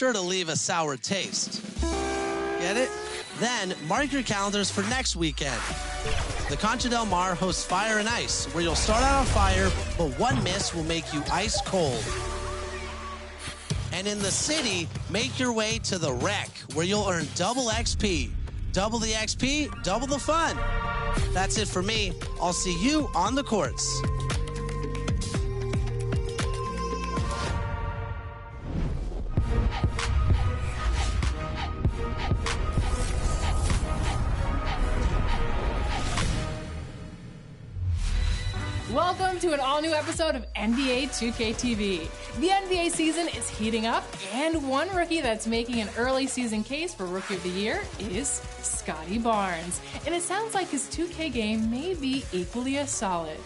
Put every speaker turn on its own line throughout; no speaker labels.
sure to leave a sour taste. Get it? Then, mark your calendars for next weekend. The Concha Del Mar hosts Fire and Ice, where you'll start out on fire, but one miss will make you ice cold. And in the city, make your way to the Rec, where you'll earn double XP. Double the XP, double the fun. That's it for me. I'll see you on the courts.
Welcome to an all-new episode of NBA 2K TV. The NBA season is heating up, and one rookie that's making an early season case for Rookie of the Year is Scotty Barnes. And it sounds like his 2K game may be equally as solid.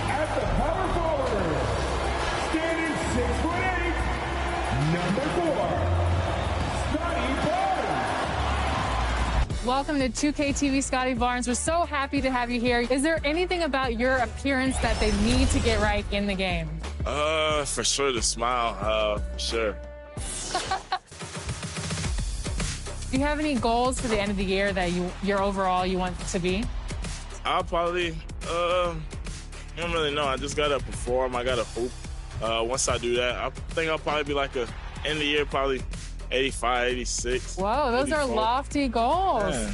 At the power forward, standing 6'8", number 4, Scotty Barnes.
Welcome to 2K TV, Scotty Barnes. We're so happy to have you here. Is there anything about your appearance that they need to get right in the game?
For sure the smile, for sure.
Do you have any goals for the end of the year that your overall you want to be?
I'll probably, I don't really know. I just got to perform. I got to hoop. Once I do that, I think I'll probably be like end of the year, probably 85, 86.
Whoa, those
84.
are lofty goals.
Yeah.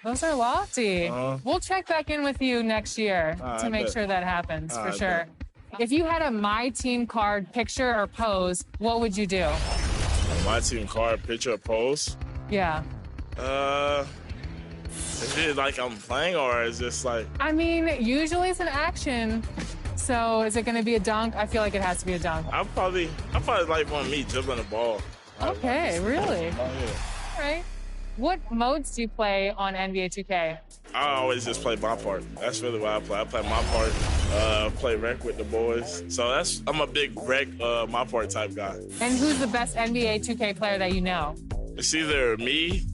Those are lofty. We'll check back in with you next year to make sure that happens, for sure.
Bet.
If you had a My Team card picture or pose, what would you do?
My team card, picture, or pose?
Yeah.
Is it like I'm playing or is this like...
I mean, usually it's an action. So is it going to be a dunk? I feel like it has to be a dunk.
I probably like want me dribbling the ball.
Okay, really?
Oh, yeah.
All right. What modes do you play on NBA 2K?
I always just play my part. That's really what I play. I play my part, play rec with the boys. So I'm a big rec, my part type guy.
And who's the best NBA 2K player that you know?
It's either me,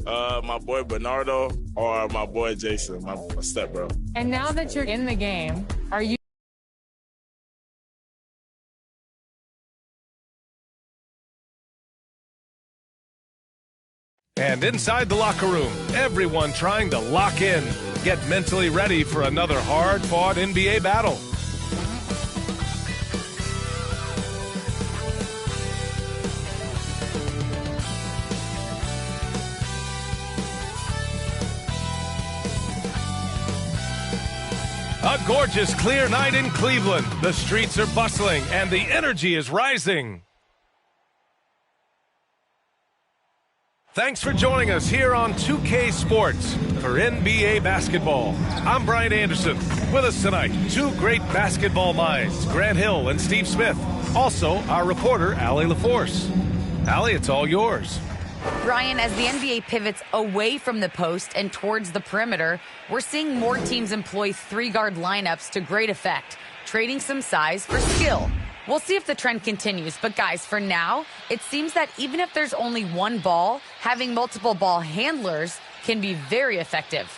my boy Bernardo, or my boy Jason, my stepbro.
And now that you're in the game, are you
And inside the locker room, everyone trying to lock in, get mentally ready for another hard-fought NBA battle. A gorgeous, clear night in Cleveland. The streets are bustling, and the energy is rising. Thanks for joining us here on 2K Sports for NBA basketball. I'm Brian Anderson. With us tonight, two great basketball minds, Grant Hill and Steve Smith. Also, our reporter, Allie LaForce. Allie, it's all yours.
Brian, as the NBA pivots away from the post and towards the perimeter, we're seeing more teams employ three-guard lineups to great effect, trading some size for skill. We'll see if the trend continues, but guys, for now, it seems that even if there's only one ball, having multiple ball handlers can be very effective.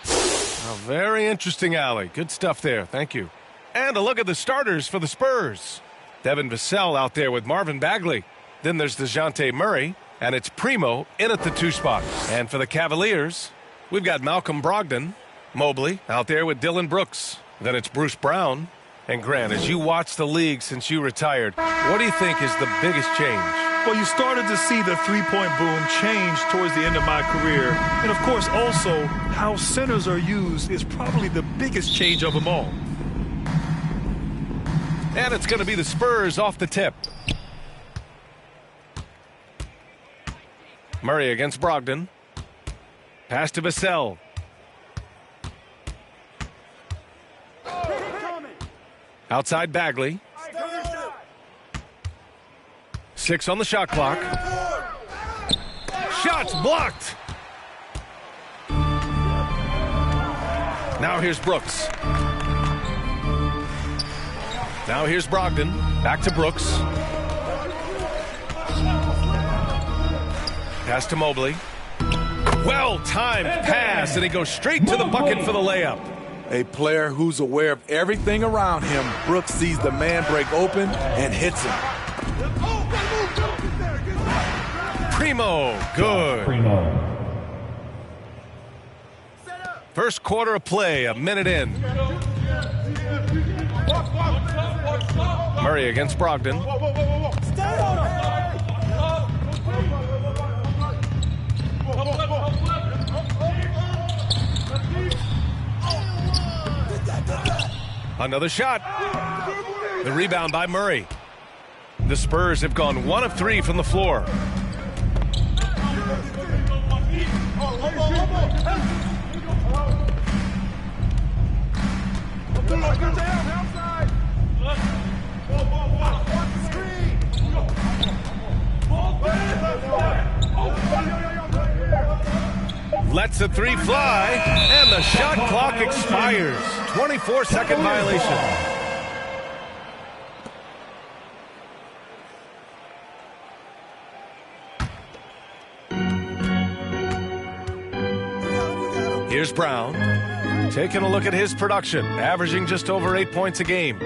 Oh, very interesting, Allie. Good stuff there. Thank you. And a look at the starters for the Spurs. Devin Vassell out there with Marvin Bagley. Then there's DeJounte Murray, and it's Primo in at the 2 spot. And for the Cavaliers, we've got Malcolm Brogdon, Mobley out there with Dylan Brooks. Then it's Bruce Brown. And Grant, as you watch the league since you retired, what do you think is the biggest change?
Well, you started to see the three-point boom change towards the end of my career. And, of course, also how centers are used is probably the biggest change of them all.
And it's going to be the Spurs off the tip. Murray against Brogdon. Pass to Vassell. Outside Bagley. 6 on the shot clock. Shots blocked. Now here's Brooks. Now here's Brogdon. Back to Brooks. Pass to Mobley. Well-timed pass, and he goes straight to the bucket for the layup.
A player who's aware of everything around him. Brooks sees the man break open and hits him.
Primo, good. First quarter of play, a minute in. Murray against Brogdon. Another shot. The rebound by Murray. The Spurs have gone 1 of 3 from the floor. Lets the 3 fly, and the shot clock expires. 24-second violation. Here's Brown, taking a look at his production, averaging just over 8 points a game.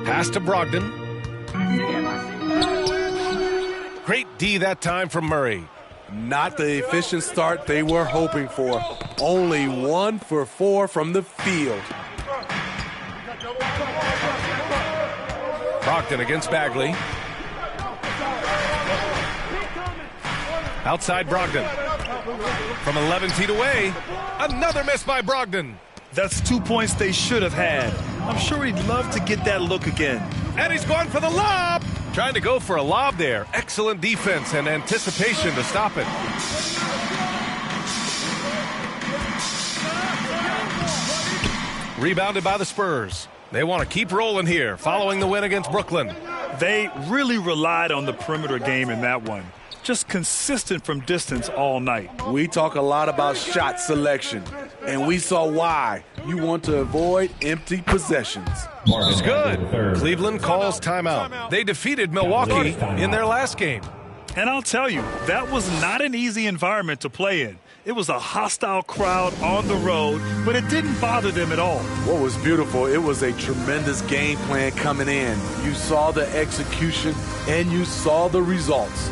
Pass to Brogdon. Great D that time from Murray.
Not the efficient start they were hoping for. Only 1 for 4 from the field.
Brogdon against Bagley. Outside Brogdon. From 11 feet away, another miss by Brogdon.
That's 2 points they should have had. I'm sure he'd love to get that look again.
And he's going for the lob. Trying to go for a lob there. Excellent defense and anticipation to stop it. Rebounded by the Spurs. They want to keep rolling here following the win against Brooklyn.
They really relied on the perimeter game in that one. Just consistent from distance all night.
We talk a lot about shot selection, and we saw why. You want to avoid empty possessions.
It's good. Cleveland calls timeout. They defeated Milwaukee in their last game.
And I'll tell you, that was not an easy environment to play in. It was a hostile crowd on the road, but it didn't bother them at all.
What was beautiful, it was a tremendous game plan coming in. You saw the execution, and you saw the results.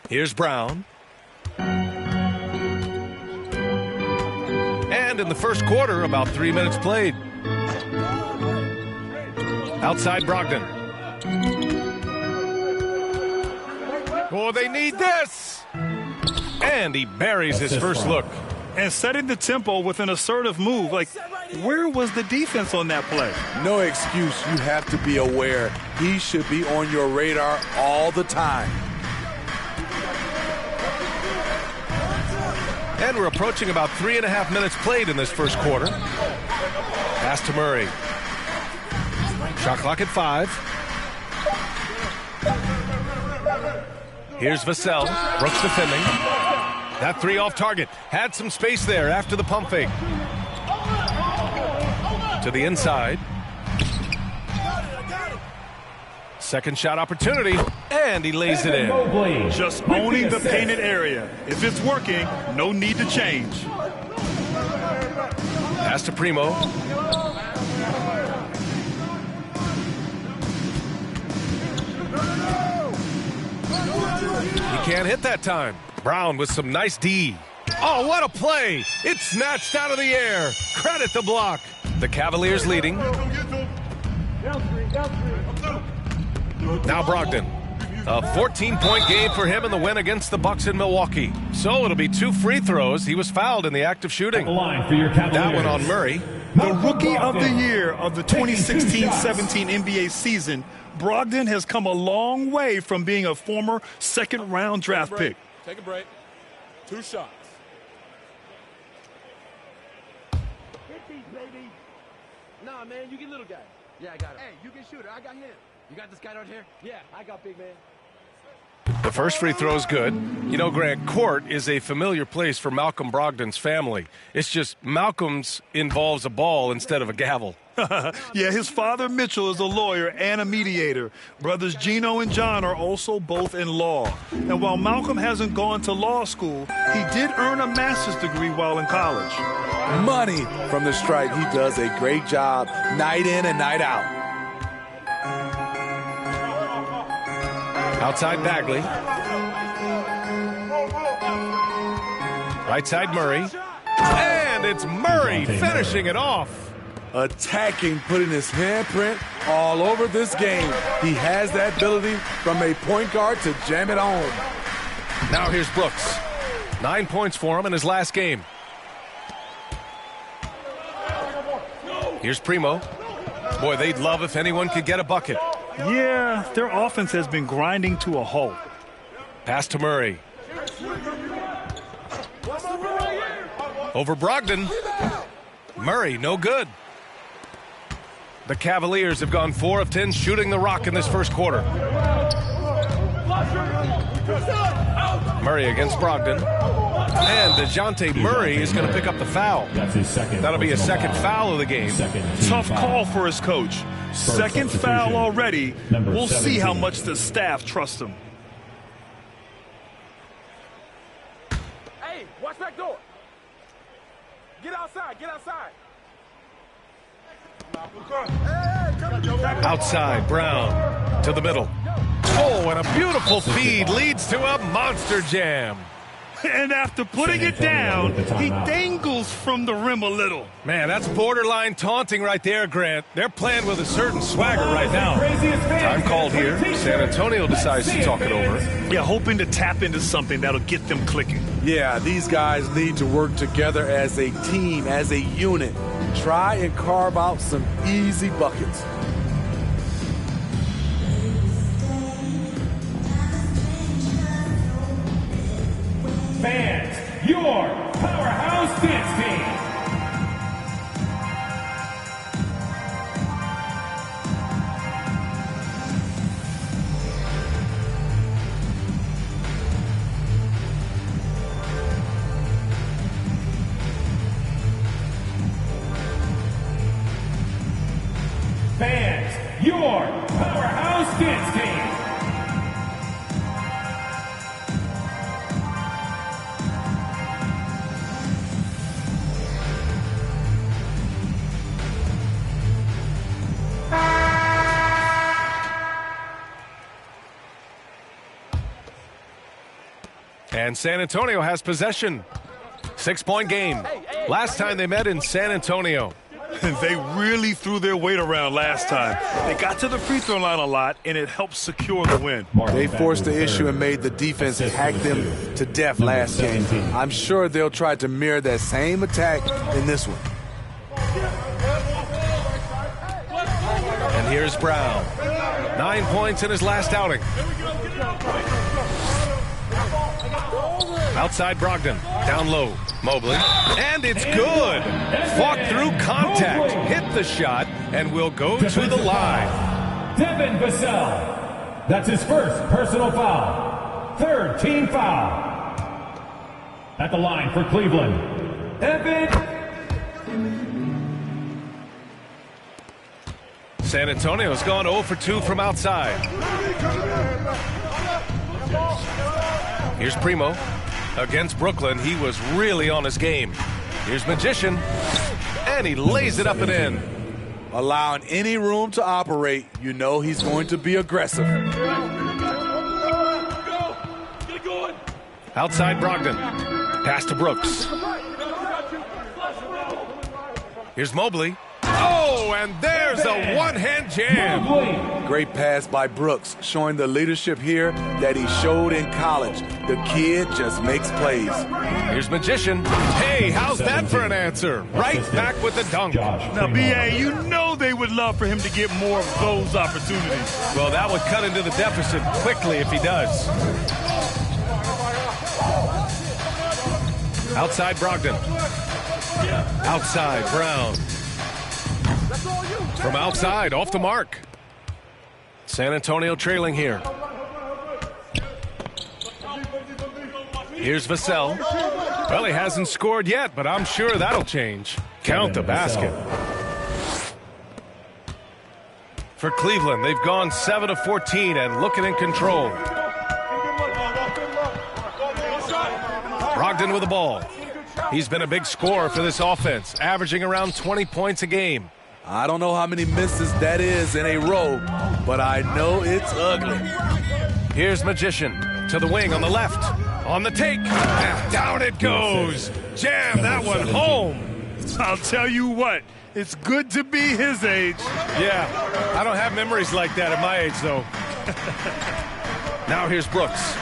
Here's Brown. And in the first quarter, about 3 minutes played. Outside Brogdon. Oh, they need this! And he buries his first look.
And setting the tempo with an assertive move. Like, where was the defense on that play?
No excuse. You have to be aware. He should be on your radar all the time.
And we're approaching about 3.5 minutes played in this first quarter. Pass to Murray. Shot clock at 5. Here's Vassell. Brooks defending. That 3 off target. Had some space there after the pump fake. To the inside. Second shot opportunity, and he lays it in.
Just owning the painted area. If it's working, no need to change.
Pass to Primo. He can't hit that time. Brown with some nice D. Oh, what a play! It's snatched out of the air. Credit the block. The Cavaliers leading. Now Brogdon. A 14-point game for him in the win against the Bucks in Milwaukee. So it'll be 2 free throws. He was fouled in the act of shooting. That one on Murray.
The Rookie of the Year of the 2016-17 NBA season, Brogdon has come a long way from being a former second-round draft pick.
Take a break. 2 shots.
Nah, man, you get little guy. Yeah, I got him. Hey, you get shooter. I got him. You got this guy right here? Yeah, I got big man.
The first free throw is good. You know, Grant, court is a familiar place for Malcolm Brogdon's family. It's just Malcolm's involves a ball instead of a gavel.
Yeah, his father, Mitchell, is a lawyer and a mediator. Brothers Gino and John are also both in law. And while Malcolm hasn't gone to law school, he did earn a master's degree while in college.
Money from the stripe. He does a great job night in and night out.
Outside Bagley. Right side Murray. And it's Murray finishing it off.
Attacking, putting his handprint all over this game. He has that ability from a point guard to jam it home.
Now here's Brooks. 9 points for him in his last game. Here's Primo. Boy, they'd love if anyone could get a bucket.
Yeah, their offense has been grinding to a halt.
Pass to Murray. Over Brogdon. Murray, no good. The Cavaliers have gone 4 of 10 shooting the rock in this first quarter. Murray against Brogdon. And DeJounte Murray is going to pick up the foul. That'll be his second foul of the game.
Tough call for his coach. Second foul already. We'll see how much the staff trusts him.
Hey, watch back door. Get outside, get outside.
Outside, Brown to the middle. Oh, and a beautiful feed leads to a monster jam.
And after putting it down, he dangles from the rim a little.
Man, that's borderline taunting right there, Grant. They're playing with a certain swagger right now. Time called here. San Antonio decides to talk it over.
Yeah, hoping to tap into something that'll get them clicking.
Yeah, these guys need to work together as a team, as a unit. Try and carve out some easy buckets.
Fans, your powerhouse dance team. Fans, your powerhouse dance team.
And San Antonio has possession. 6-point game. Last time they met in San Antonio.
They really threw their weight around last time. They got to the free throw line a lot, and it helped secure the win.
They forced the issue and made the defense hack them to death last game. I'm sure they'll try to mirror that same attack in this one.
And here's Brown. 9 points in his last outing. Outside Brogdon. Down low. Mobley. And it's good. Fought through contact. Hit the shot and will go to the line.
Devin Vassell. That's his first personal foul. Third team foul. At the line for Cleveland, Evan.
San Antonio's gone 0 for 2 from outside. Here's Primo. Against Brooklyn, he was really on his game. Here's Magician, and he lays it up and in.
Allowing any room to operate, you know he's going to be aggressive.
Outside Brogdon. Pass to Brooks. Here's Mobley. Oh, and there's a one-hand jam.
Great pass by Brooks, showing the leadership here that he showed in college. The kid just makes plays.
Here's Magician. Hey, how's that for an answer? Right back with the dunk.
Now, B.A., you know they would love for him to get more of those opportunities.
Well, that would cut into the deficit quickly if he does. Outside Brogdon. Outside Brown. From outside, off the mark. San Antonio trailing here. Here's Vassell. Well, he hasn't scored yet, but I'm sure that'll change. Count the basket. For Cleveland, they've gone 7 of 14 and looking in control. Brogdon with the ball. He's been a big scorer for this offense, averaging around 20 points a game.
I don't know how many misses that is in a row, but I know it's ugly.
Here's Magician to the wing on the left. On the take. And down it goes. Jam that one home.
I'll tell you what, it's good to be his age.
Yeah, I don't have memories like that at my age, though. Now here's Brooks.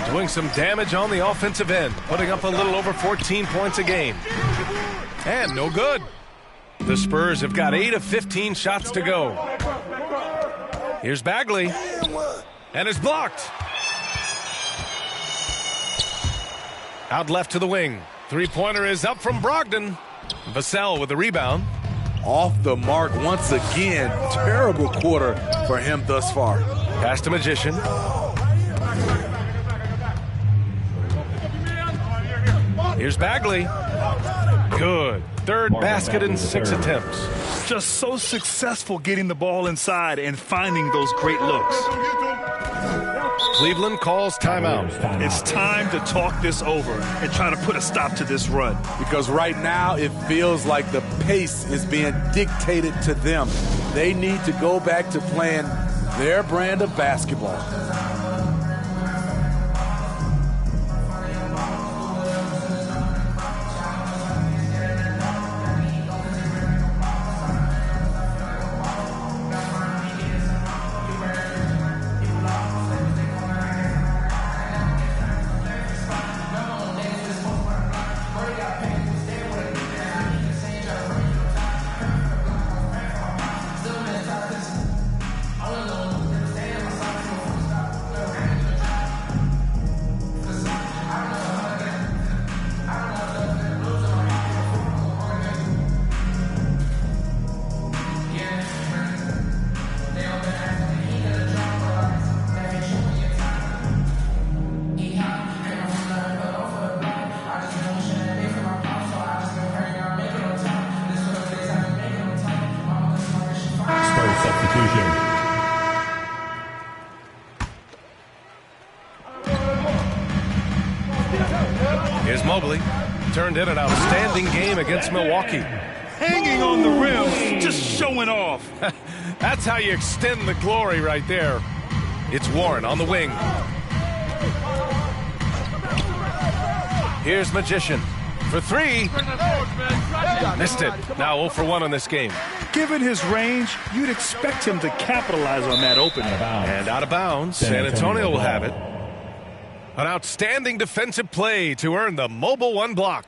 Doing some damage on the offensive end, putting up a little over 14 points a game. And no good. The Spurs have got 8 of 15 shots to go. Here's Bagley. And it's blocked. Out left to the wing. Three-pointer is up from Brogdon. Vassell with the rebound.
Off the mark once again. Terrible quarter for him thus far.
Pass to Magician. Here's Bagley. Good. Third basket in 6 attempts.
Just so successful getting the ball inside and finding those great looks.
Cleveland calls timeout.
It's time to talk this over and try to put a stop to this run.
Because right now it feels like the pace is being dictated to them. They need to go back to playing their brand of basketball.
Here's Mobley. Turned in an outstanding game against Milwaukee.
Hanging on the rim, just showing off.
That's how you extend the glory right there. It's Warren on the wing. Here's Magician for 3. Missed it. Now 0 for 1 in this game.
Given his range, you'd expect him to capitalize on that opening.
And out of bounds, San Antonio will have it. An outstanding defensive play to earn the mobile 1 block.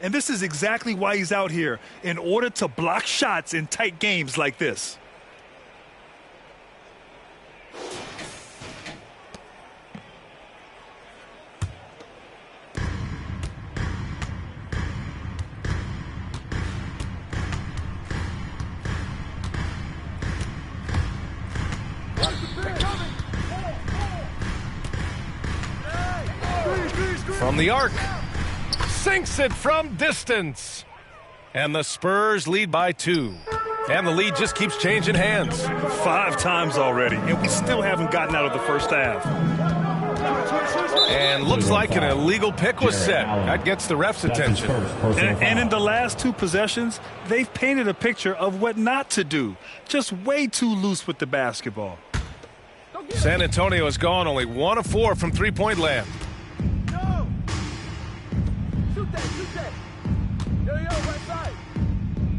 And this is exactly why he's out here, in order to block shots in tight games like this.
From the arc. Sinks it from distance. And the Spurs lead by 2. And the lead just keeps changing hands.
5 times already, and we still haven't gotten out of the first half.
And looks like an illegal pick was set. That gets the ref's attention.
And in the last 2 possessions, they've painted a picture of what not to do. Just way too loose with the basketball.
San Antonio has gone only 1 of 4 from three-point land.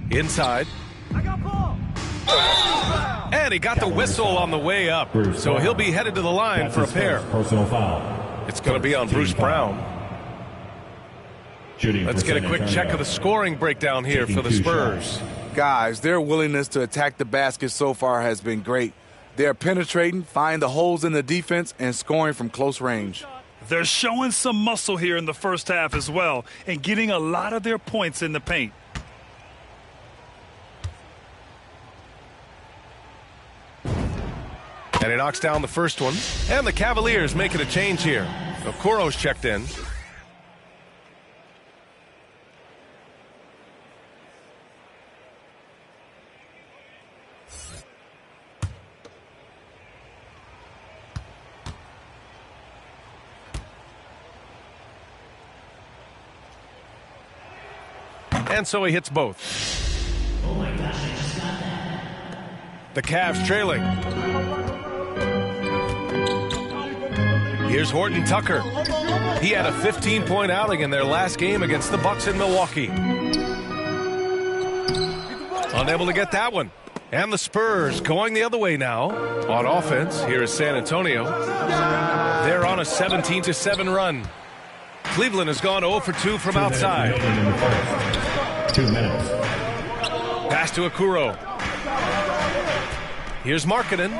Inside. And he got the whistle on the way up, so he'll be headed to the line for a pair.
Personal foul.
It's going to be on Bruce Brown. Let's get a quick check of the scoring breakdown here for the Spurs.
Guys, their willingness to attack the basket so far has been great. They're penetrating, finding the holes in the defense, and scoring from close range.
They're showing some muscle here in the first half as well and getting a lot of their points in the paint.
And he knocks down the first one. And the Cavaliers making a change here. Okoro's checked in. And so he hits both.
Oh my gosh, I just got that.
The Cavs trailing. Here's Horton Tucker. He had a 15-point outing in their last game against the Bucks in Milwaukee. Unable to get that one. And the Spurs going the other way now. On offense, here is San Antonio. They're on a 17-7 run. Cleveland has gone 0 for 2 from outside.
2 minutes.
Pass to Okoro. Here's Markkanen.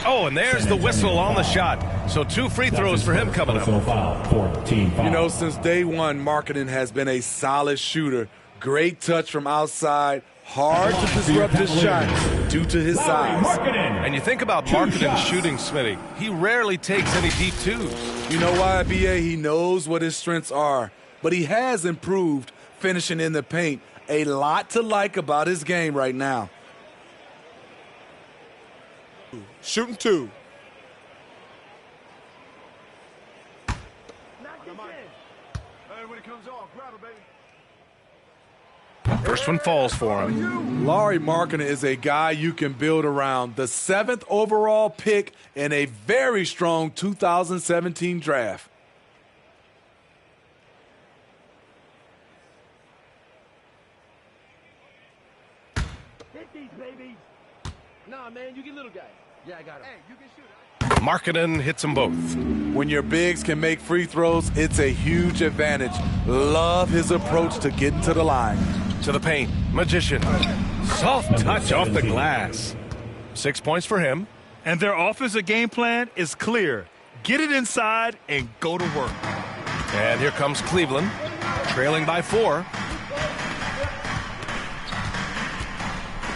Oh, and there's the whistle on the shot. So 2 free throws for him coming up.
Foul, 14 foul.
You know, since day one, Markkanen has been a solid shooter. Great touch from outside. Hard to disrupt his shot due to his size.
And you think about Markkanen's shooting, Smitty. He rarely takes any deep twos.
You know why, B.A.? He knows what his strengths are. But he has improved finishing in the paint. A lot to like about his game right now. Shooting 2.
First one falls for him.
Lauri Markkanen is a guy you can build around. The 7th overall pick in a very strong 2017 draft.
Hit these babies. Nah, man, you get little guy. Yeah, I got him. Hey, you can shoot.
Markkanen hits them both.
When your bigs can make free throws, it's a huge advantage. Love his approach to getting to the line.
To the paint. Magician. Soft touch off the glass. 6 points for him.
And their offensive game plan is clear. Get it inside and go to work.
And here comes Cleveland, trailing by 4.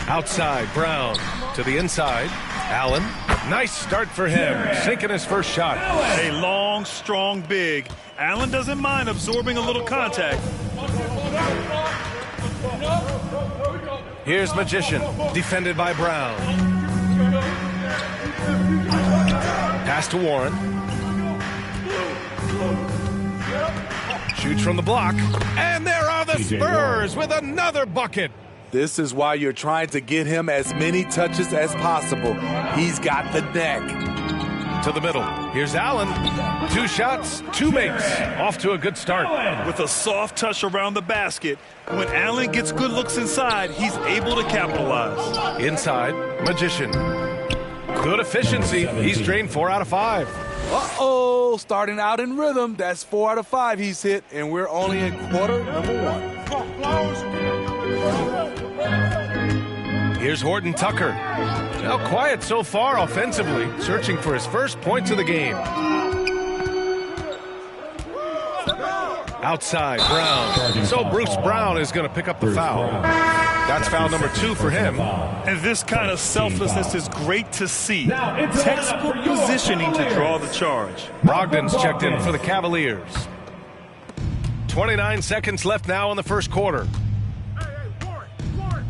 Outside, Brown. To the inside, Allen. Nice start for him, sinking his first shot.
A long, strong big. Allen doesn't mind absorbing a little contact.
Here's Magician, defended by Brown. Pass to Warren. Shoots from the block. And there are the Spurs with another bucket.
This is why you're trying to get him as many touches as possible. He's got the neck.
To the middle. Here's Allen. 2 shots, 2 makes. Off to a good start.
With a soft touch around the basket, when Allen gets good looks inside, he's able to capitalize.
Inside, Magician. Good efficiency. He's drained 4 out of 5.
Uh-oh, starting out in rhythm. That's 4 out of 5 he's hit, and we're only in quarter number 1.
Here's Horton Tucker. Now quiet so far offensively, searching for his first points of the game. Outside, Brown. So Bruce Brown is going to pick up the foul. That's foul number 2 for him.
And this kind of selflessness is great to see. Textbook positioning to draw the charge.
Brogdon's checked in for the Cavaliers. 29 seconds left now in the first quarter.
Warren,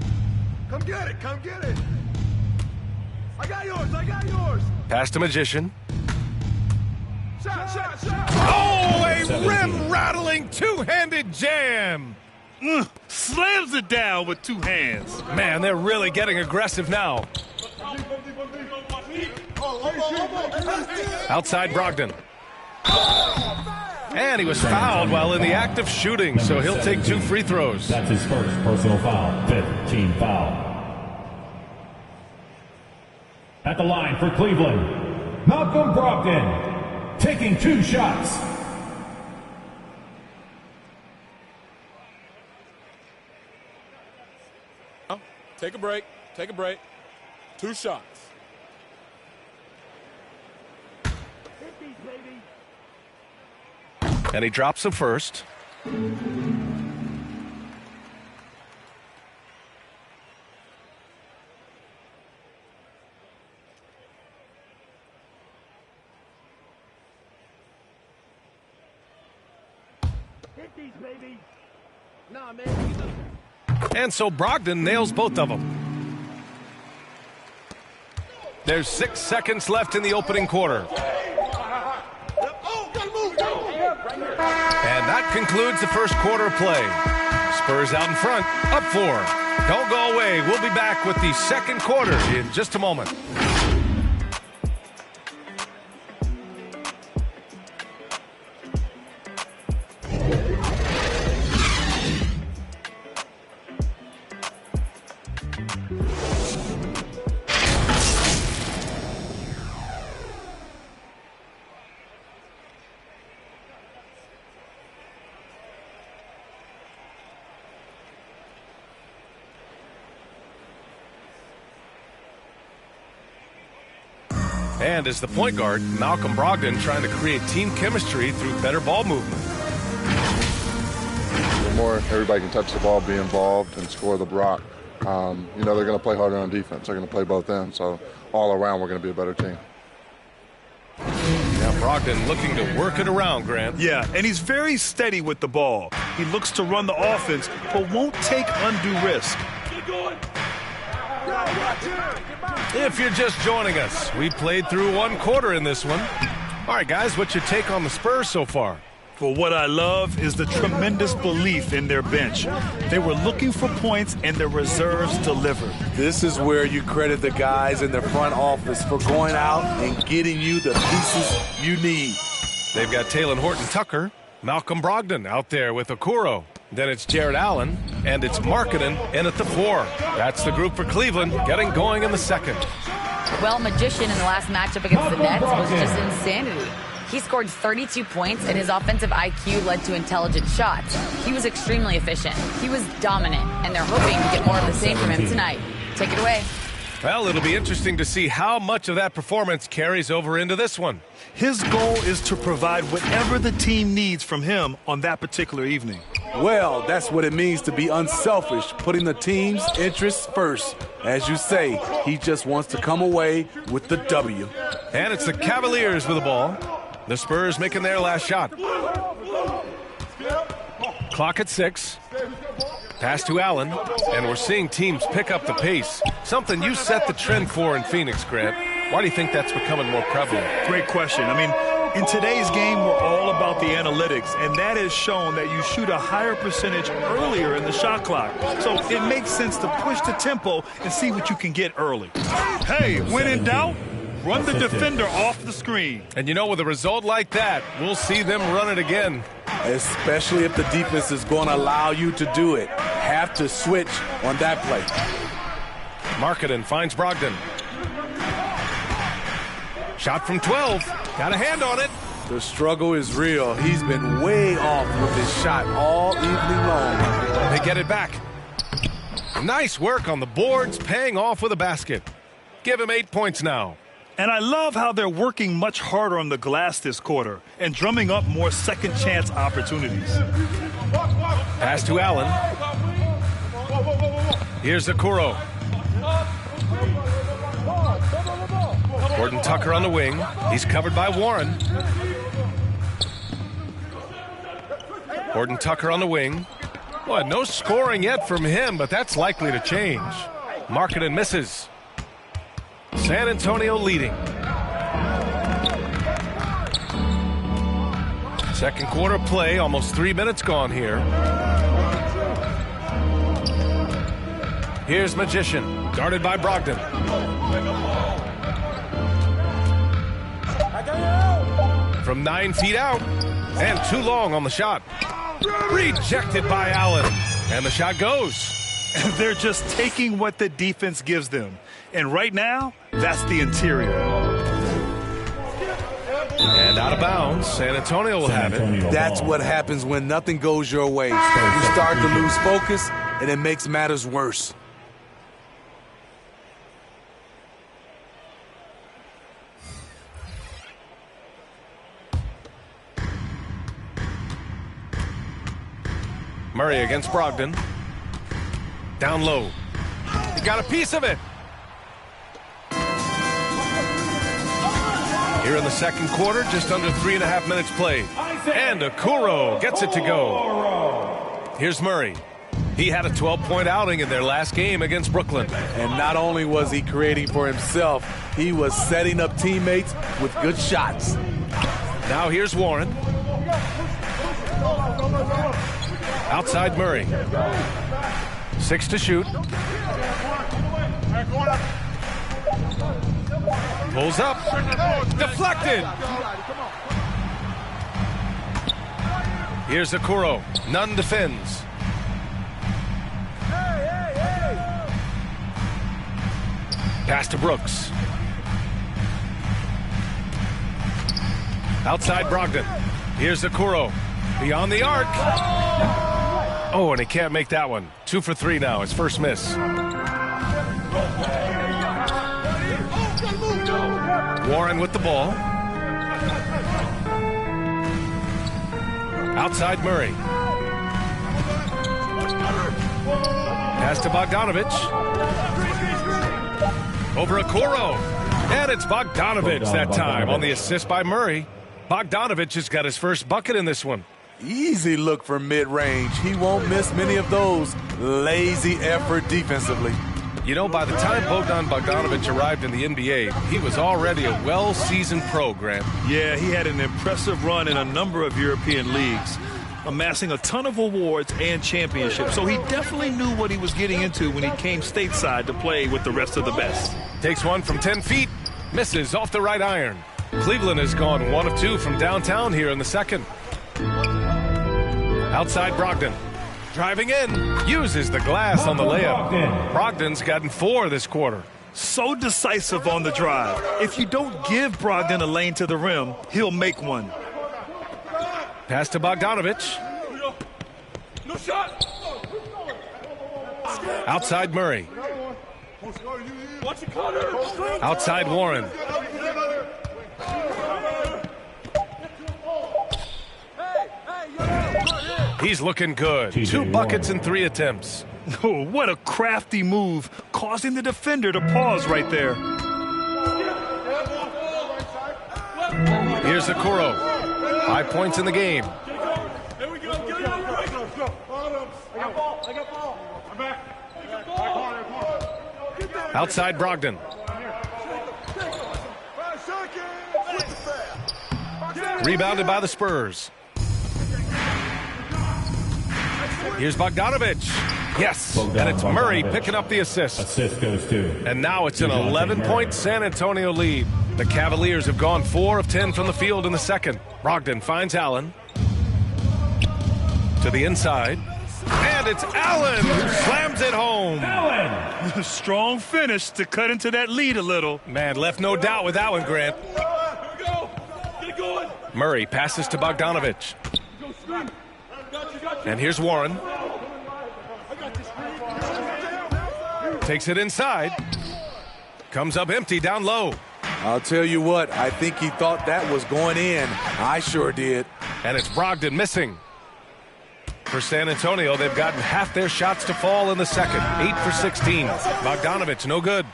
come get it, I got yours.
Pass to Magician.
Shot.
Oh, a rim-rattling 2-handed jam.
Slams it down with 2 hands.
Man, they're really getting aggressive now. Outside Brogdon. And he was fouled while in the act of shooting, so he'll take 2 free throws.
That's his first personal foul, 5th team foul. At the line for Cleveland, Malcolm Brogdon, taking 2 shots.
Take a break. Take a break. 2 shots.
And he drops the first.
Hit these, baby. Nah, man.
And so Brogdon nails both of them. There's 6 seconds left in the opening quarter. And that concludes the first quarter play. Spurs out in front, up 4. Don't go away. We'll be back with the second quarter in just a moment. And as the point guard, Malcolm Brogdon trying to create team chemistry through better ball movement.
The more everybody can touch the ball, be involved, and score the block, they're going to play harder on defense. They're going to play both ends. So all around, we're going to be a better team.
Now Brogdon looking to work it around, Grant.
Yeah, and he's very steady with the ball. He looks to run the offense, but won't take undue risk.
Keep going.
If you're just joining us, we played through 1 quarter in this one. All right, guys, what's your take on the Spurs so far?
For what I love is the tremendous belief in their bench. They were looking for points, and their reserves delivered.
This is where you credit the guys in the front office for going out and getting you the pieces you need.
They've got Talen Horton-Tucker, Malcolm Brogdon out there with Okoro. Then it's Jared Allen, and it's Markkanen in at the 4. That's the group for Cleveland, getting going in the second.
Well, Magician in the last matchup against the Nets was just insanity. He scored 32 points, and his offensive IQ led to intelligent shots. He was extremely efficient. He was dominant, and they're hoping to get more of the same from him tonight. Take it away.
Well, it'll be interesting to see how much of that performance carries over into this one.
His goal is to provide whatever the team needs from him on that particular evening.
Well, that's what it means to be unselfish, putting the team's interests first. As you say, he just wants to come away with the W.
And it's the Cavaliers with the ball. The Spurs making their last shot. Clock at 6. Pass to Allen, and we're seeing teams pick up the pace. Something you set the trend for in Phoenix, Grant. Why do you think that's becoming more prevalent?
Great question. I mean, in today's game, we're all about the analytics, and that has shown that you shoot a higher percentage earlier in the shot clock. So it makes sense to push the tempo and see what you can get early. Hey, when in doubt, run the defender off the screen.
And with a result like that, we'll see them run it again.
Especially if the defense is going to allow you to do it. Have to switch on that play.
Markkanen finds Brogdon. Shot from 12. Got a hand on it.
The struggle is real. He's been way off with his shot all evening long.
They get it back. Nice work on the boards, paying off with a basket. Give him 8 points now.
And I love how they're working much harder on the glass this quarter and drumming up more second chance opportunities.
Pass to Allen. Here's Okoro. Horton-Tucker on the wing. He's covered by Warren. Horton-Tucker on the wing. Well, no scoring yet from him, but that's likely to change. Markkanen misses. San Antonio leading. Second quarter play, almost 3 minutes gone here. Here's Magician, guarded by Brogdon. From 9 feet out, And too long on the shot. Rejected by Allen. And the shot goes.
And they're just taking what the defense gives them. And right now, that's the interior.
And out of bounds, San Antonio will have it.
That's what happens when nothing goes your way. You start to lose focus, and it makes matters worse.
Murray against Brogdon. Down low. He got a piece of it. Here in the second quarter, just under 3.5 minutes played. And Okoro gets it to go. Here's Murray. He had a 12-point outing in their last game against Brooklyn.
And not only was he creating for himself, he was setting up teammates with good shots.
Now here's Warren. Outside Murray. 6 to shoot. Pulls up. Deflected. Here's Okoro. Nunn defends. Pass to Brooks. Outside Brogdon. Here's Okoro. Beyond the arc. Oh, and he can't make that one. 2 for 3 now. His first miss. Warren with the ball. Outside Murray. Pass to Bogdanovich. Over Okoro. And it's Bogdanovich that time on the assist by Murray. Bogdanovich has got his first bucket in this one.
Easy look for mid-range. He won't miss many of those. Lazy effort defensively.
You know, by the time Bogdanovich arrived in the NBA, he was already a well-seasoned pro, Grant.
Yeah, he had an impressive run in a number of European leagues, amassing a ton of awards and championships. So he definitely knew what he was getting into when he came stateside to play with the rest of the best.
Takes one from 10 feet, misses off the right iron. Cleveland has gone 1 of 2 from downtown here in the second. Outside Brogdon. Driving in, uses the glass on the layup. Brogdon's gotten 4 this quarter.
So decisive on the drive. If you don't give Brogdon a lane to the rim, he'll make one.
Pass to Bogdanovich.
No shot.
Outside Murray.
Watch it, Connor.
Outside Warren. He's looking good. 2 buckets in 3 attempts.
Oh, what a crafty move, causing the defender to pause right there.
Here's Okoro. 5 points in the game.
There we go. Get it on right. I got ball. I'm back.
Outside Brogdon. Rebounded by the Spurs. Here's Bogdanovich. Yes, and it's Murray picking up the assist.
Assist goes to.
And now it's an 11-point San Antonio lead. The Cavaliers have gone 4 of 10 from the field in the second. Brogdon finds Allen. To the inside. And it's Allen who slams it home.
Allen!
Strong finish to cut into that lead a little.
Man, left no doubt with that one, Grant.
Here we go. Get it going.
Murray passes to Bogdanovich. And here's Warren. Takes it inside. Comes up empty down low.
I'll tell you what, I think he thought that was going in. I sure did.
And it's Brogdon missing. For San Antonio, they've gotten half their shots to fall in the second. 8 for 16. Bogdanovich, no good.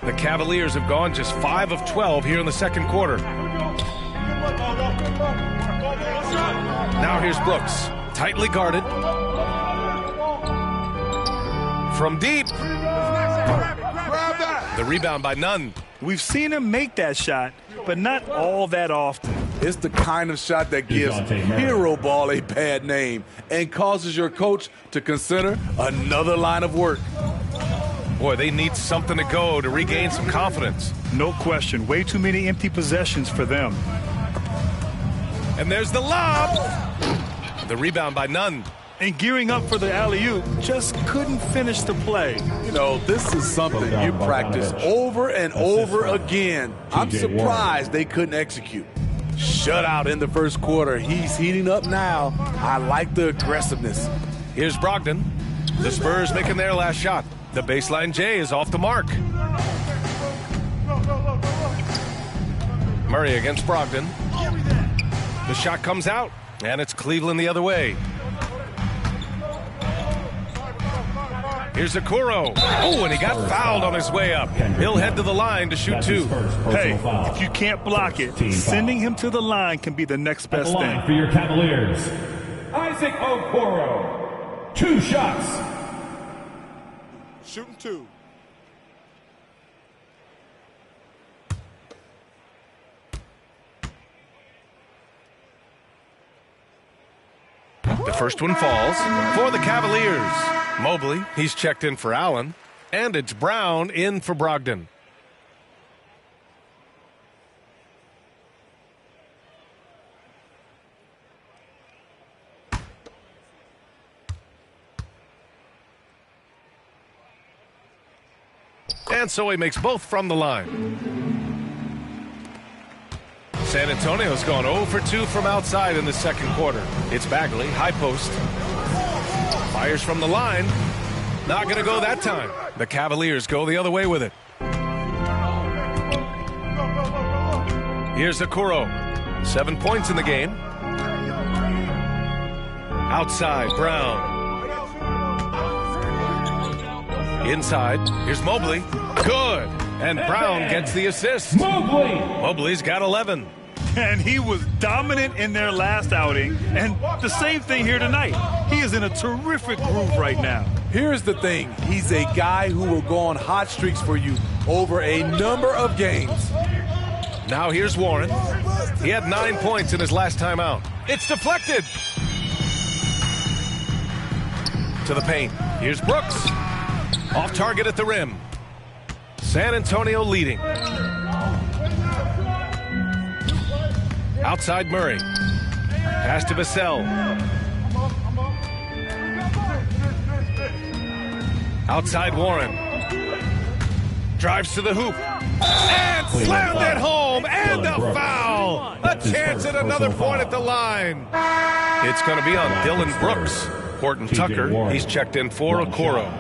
The Cavaliers have gone just 5 of 12 here in the second quarter. Now here's Brooks. Tightly guarded. From deep. The rebound by Nunn.
We've seen him make that shot, but not all that often.
It's the kind of shot that gives hero ball a bad name and causes your coach to consider another line of work.
Boy, they need something to go to regain some confidence.
No question. Way too many empty possessions for them.
And there's the lob. The rebound by Nunn.
And gearing up for the alley-oop, just couldn't finish the play.
You know, this is something you practice over and over again. I'm surprised they couldn't execute. Shutout in the first quarter. He's heating up now. I like the aggressiveness.
Here's Brogdon. The Spurs making their last shot. The baseline J is off the mark. Murray against Brogdon. The shot comes out, and it's Cleveland the other way. Here's Okoro. Oh, and he got fouled on his way up. He'll head to the line to shoot two.
Hey, if you can't block it, sending him to the line can be the next best thing.
For your Cavaliers, Isaac Okoro. 2 shots.
Shooting 2.
The first one falls for the Cavaliers. Mobley, he's checked in for Allen. And it's Brown in for Brogdon. And so he makes both from the line. San Antonio's gone 0 for 2 from outside in the second quarter. It's Bagley, high post. Fires from the line. Not going to go that time. The Cavaliers go the other way with it. Here's Okoro. 7 points in the game. Outside, Brown. Inside, here's Mobley. Good. And Brown gets the assist. Mobley's got 11.
And he was dominant in their last outing. And the same thing here tonight. He is in a terrific groove right now.
Here's the thing. He's a guy who will go on hot streaks for you over a number of games.
Now here's Warren. He had 9 points in his last time out. It's deflected. To the paint. Here's Brooks. Off target at the rim. San Antonio leading. Outside Murray. Pass to Vassell. Outside Warren. Drives to the hoop. And slammed it home. And a foul. A chance at another point at the line. It's going to be on Dylan Brooks. Horton Tucker, he's checked in for Okoro.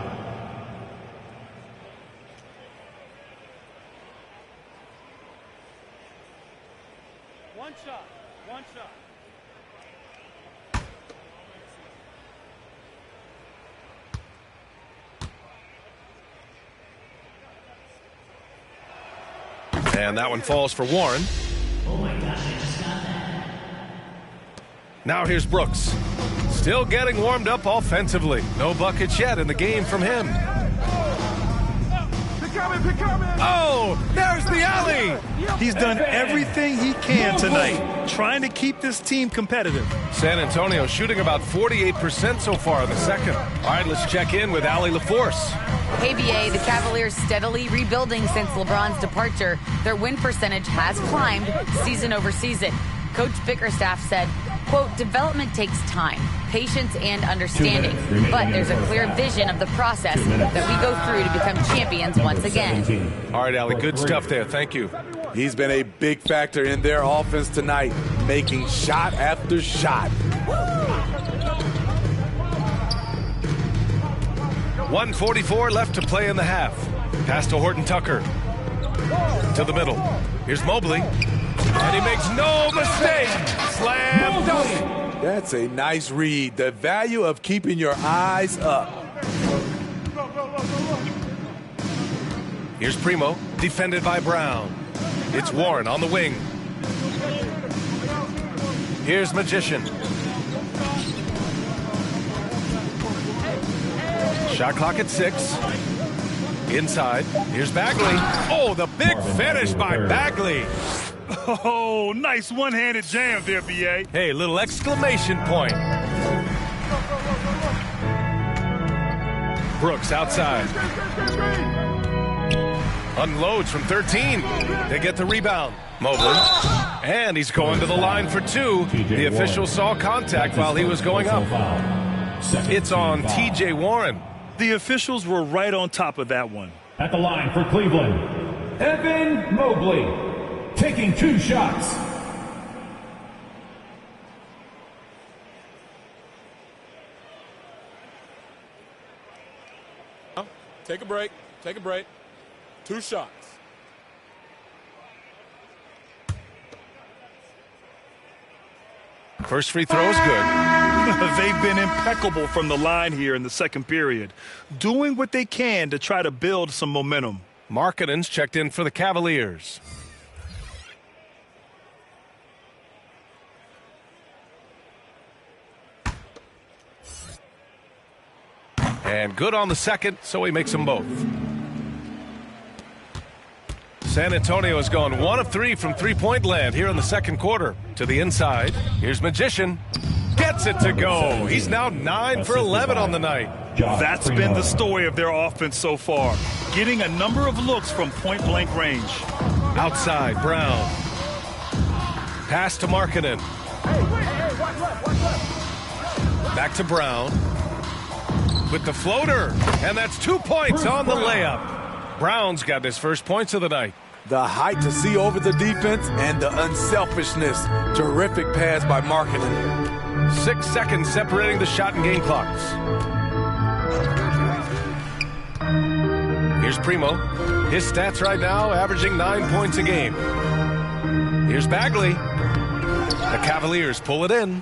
One shot.
And that one falls for Warren.
Oh my gosh, I just got that.
Now here's Brooks. Still getting warmed up offensively. No buckets yet in the game from him. Oh, there's the alley.
He's done everything he can tonight, trying to keep this team competitive.
San Antonio shooting about 48% so far in the second. All right, let's check in with Allie LaForce.
Hey, BA, the Cavaliers steadily rebuilding since LeBron's departure. Their win percentage has climbed season over season. Coach Bickerstaff said, quote, development takes time, patience, and understanding. But there's a clear vision of the process that we go through to become champions once again.
All right, Allie, good stuff there. Thank you.
He's been a big factor in their offense tonight, making shot after shot.
1:44 left to play in the half. Pass to Horton Tucker. To the middle. Here's Mobley. And he makes no mistake. Slam dunk.
That's a nice read. The value of keeping your eyes up.
Here's Primo, defended by Brown. It's Warren on the wing. Here's Magician. Shot clock at 6. Inside. Here's Bagley. Oh, the big finish by Bagley.
Oh, nice one-handed jam there, B.A.
Hey, little exclamation point. Brooks outside. Unloads from 13. They get the rebound. Mobley. And he's going to the line for two. The official saw contact while he was going up. It's on T.J. Warren.
The officials were right on top of that one.
At the line for Cleveland, Evan Mobley, taking 2 shots.
Take a break. Take a break. 2 shots.
First free throw is good.
They've been impeccable from the line here in the second period, doing what they can to try to build some momentum.
Markkanen's checked in for the Cavaliers. And good on the second, so he makes them both. San Antonio has gone 1 of 3 from three-point land here in the second quarter. To the inside, here's Magician. Gets it to go. He's now 9 for 11 on the night.
That's been the story of their offense so far, getting a number of looks from point-blank range.
Outside, Brown. Pass to Markkanen. Back to Brown. With the floater, and that's 2 points on the layup. Brown's got his first points of the night.
The height to see over the defense and the unselfishness. Terrific pass by Markkanen.
6 seconds separating the shot and game clocks. Here's Primo. His stats right now averaging 9 points a game. Here's Bagley. The Cavaliers pull it in.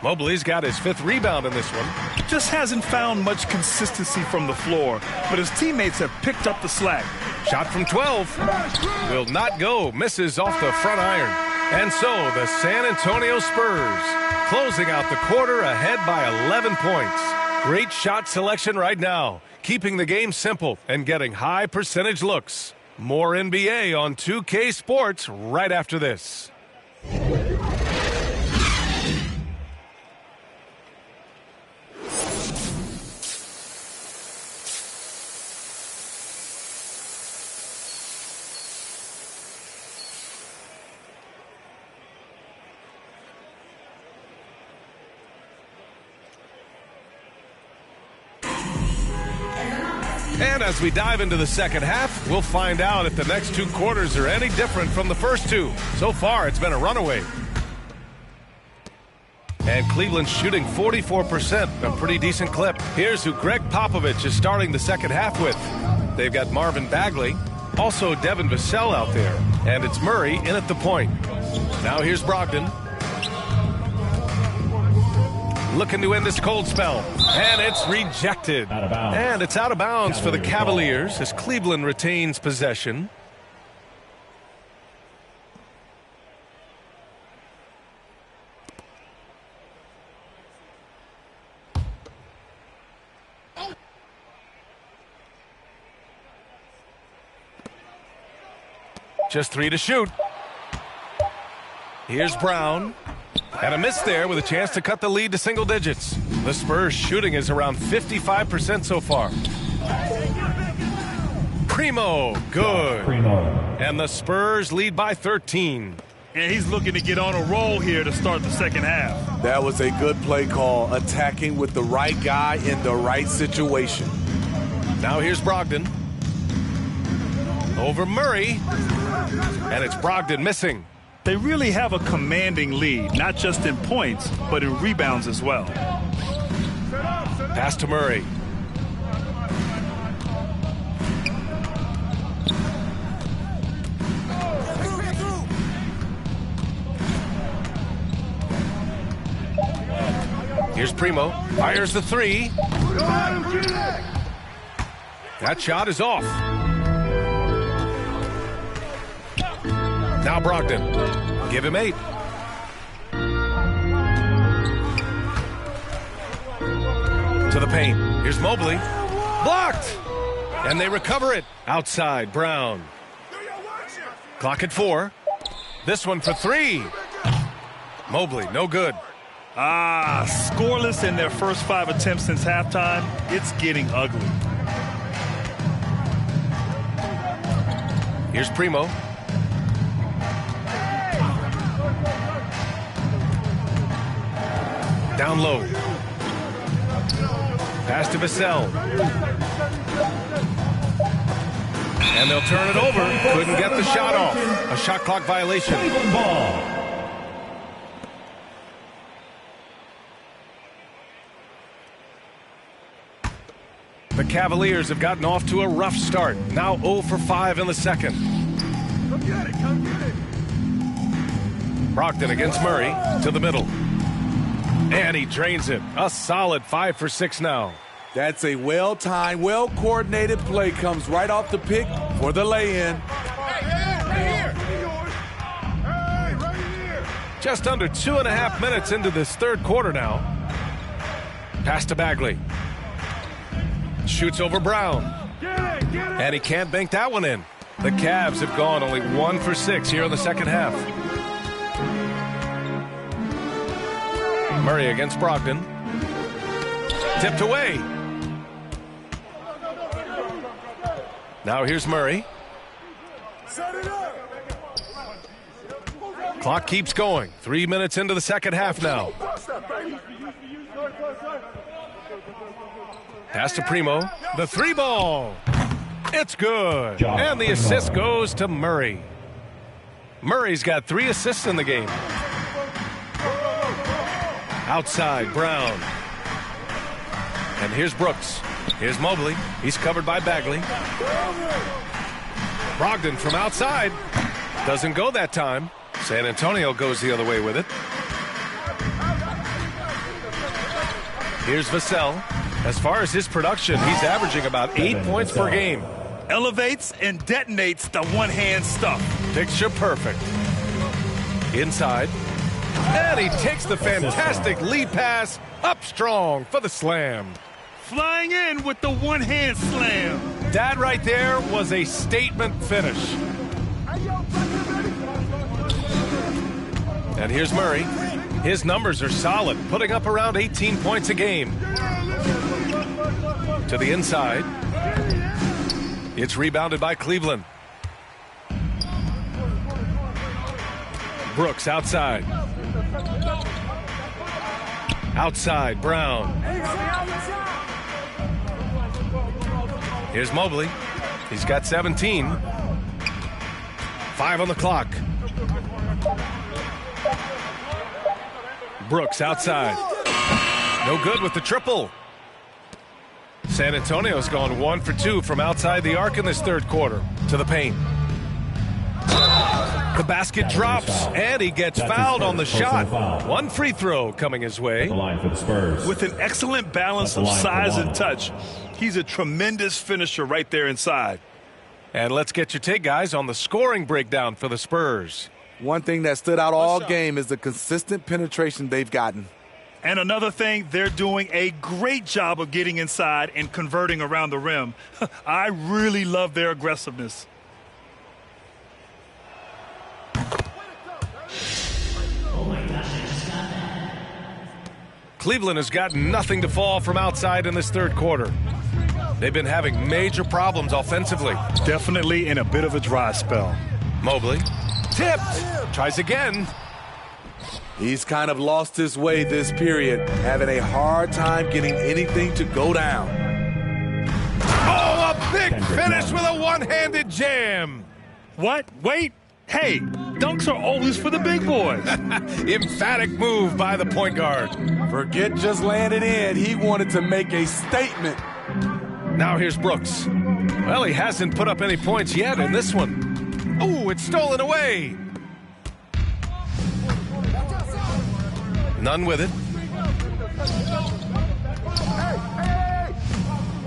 Mobley's got his 5th rebound in this one.
Just hasn't found much consistency from the floor, but his teammates have picked up the slack.
Shot from 12. Will not go. Misses off the front iron. And so the San Antonio Spurs closing out the quarter ahead by 11 points. Great shot selection right now, keeping the game simple and getting high percentage looks. More NBA on 2K Sports right after this. And as we dive into the second half, we'll find out if the next 2 quarters are any different from the first 2. So far, it's been a runaway. And Cleveland's shooting 44%, a pretty decent clip. Here's who Greg Popovich is starting the second half with. They've got Marvin Bagley, also Devin Vassell out there, and it's Murray in at the point. Now here's Brogdon. Looking to end this cold spell, and it's rejected.
Out of bounds.
And it's out of bounds for the Cavaliers as Cleveland retains possession. Just 3 to shoot. Here's Brown. And a miss there with a chance to cut the lead to single digits. The Spurs shooting is around 55% so far. Primo, good. And the Spurs lead by 13.
And he's looking to get on a roll here to start the second half.
That was a good play call, attacking with the right guy in the right situation.
Now here's Brogdon. Over Murray. And it's Brogdon missing.
They really have a commanding lead, not just in points, but in rebounds as well.
Pass to Murray. Here's Primo. Fires the 3. That shot is off. Now Brogdon. Give him 8. To the paint. Here's Mobley. Blocked. And they recover it. Outside, Brown. Clock at 4. This one for 3. Mobley, no good.
Scoreless in their first 5 attempts since halftime. It's getting ugly.
Here's Primo. Down low. Pass to Vassell. And they'll turn it over. Couldn't get the shot off. A shot clock violation. The Cavaliers have gotten off to a rough start. Now 0 for 5 in the second.
Come get it, come get it.
Brogdon against Murray to the middle. And he drains it. A solid 5 for 6 now.
That's a well-timed, well-coordinated play. Comes right off the pick for the lay-in.
Just under 2.5 minutes into this third quarter now. Pass to Bagley. Shoots over Brown. And he can't bank that one in. The Cavs have gone only 1 for 6 here in the second half. Murray against Brogdon. Tipped away. Now here's Murray. Clock keeps going. 3 minutes into the second half now. Pass to Primo. The 3 ball. It's good. And the assist goes to Murray. Murray's got 3 assists in the game. Outside, Brown. And here's Brooks. Here's Mobley. He's covered by Bagley. Brogdon from outside. Doesn't go that time. San Antonio goes the other way with it. Here's Vassell. As far as his production, he's averaging about 8 points per game.
Elevates and detonates the one-hand stuff.
Picture perfect. Inside. And he takes the fantastic lead pass up strong for the slam.
Flying in with the one-hand slam.
That right there was a statement finish. And here's Murray. His numbers are solid, putting up around 18 points a game. To the inside. It's rebounded by Cleveland. Brooks outside. Outside, Brown. Here's Mobley. He's got 17. 5 on the clock. Brooks outside. No good with the triple. San Antonio's gone 1 for 2 from outside the arc in this third quarter. To the paint. The basket drops, and he gets fouled on the shot. 1 free throw coming his way.
With an excellent balance of size and touch, he's a tremendous finisher right there inside.
And let's get your take, guys, on the scoring breakdown for the Spurs.
One thing that stood out all game is the consistent penetration they've gotten.
And another thing, they're doing a great job of getting inside and converting around the rim. I really love their aggressiveness.
Cleveland has got nothing to fall from outside in this third quarter. They've been having major problems offensively.
Definitely in a bit of a dry spell.
Mobley. Tipped. Tries again.
He's kind of lost his way this period, having a hard time getting anything to go down.
Oh, a big finish with a one-handed jam.
What? Wait. Hey, dunks are always for the big boys.
Emphatic move by the point guard.
Forget just landed in. He wanted to make a statement.
Now here's Brooks. Well, he hasn't put up any points yet in this one. Oh, it's stolen away. None with it.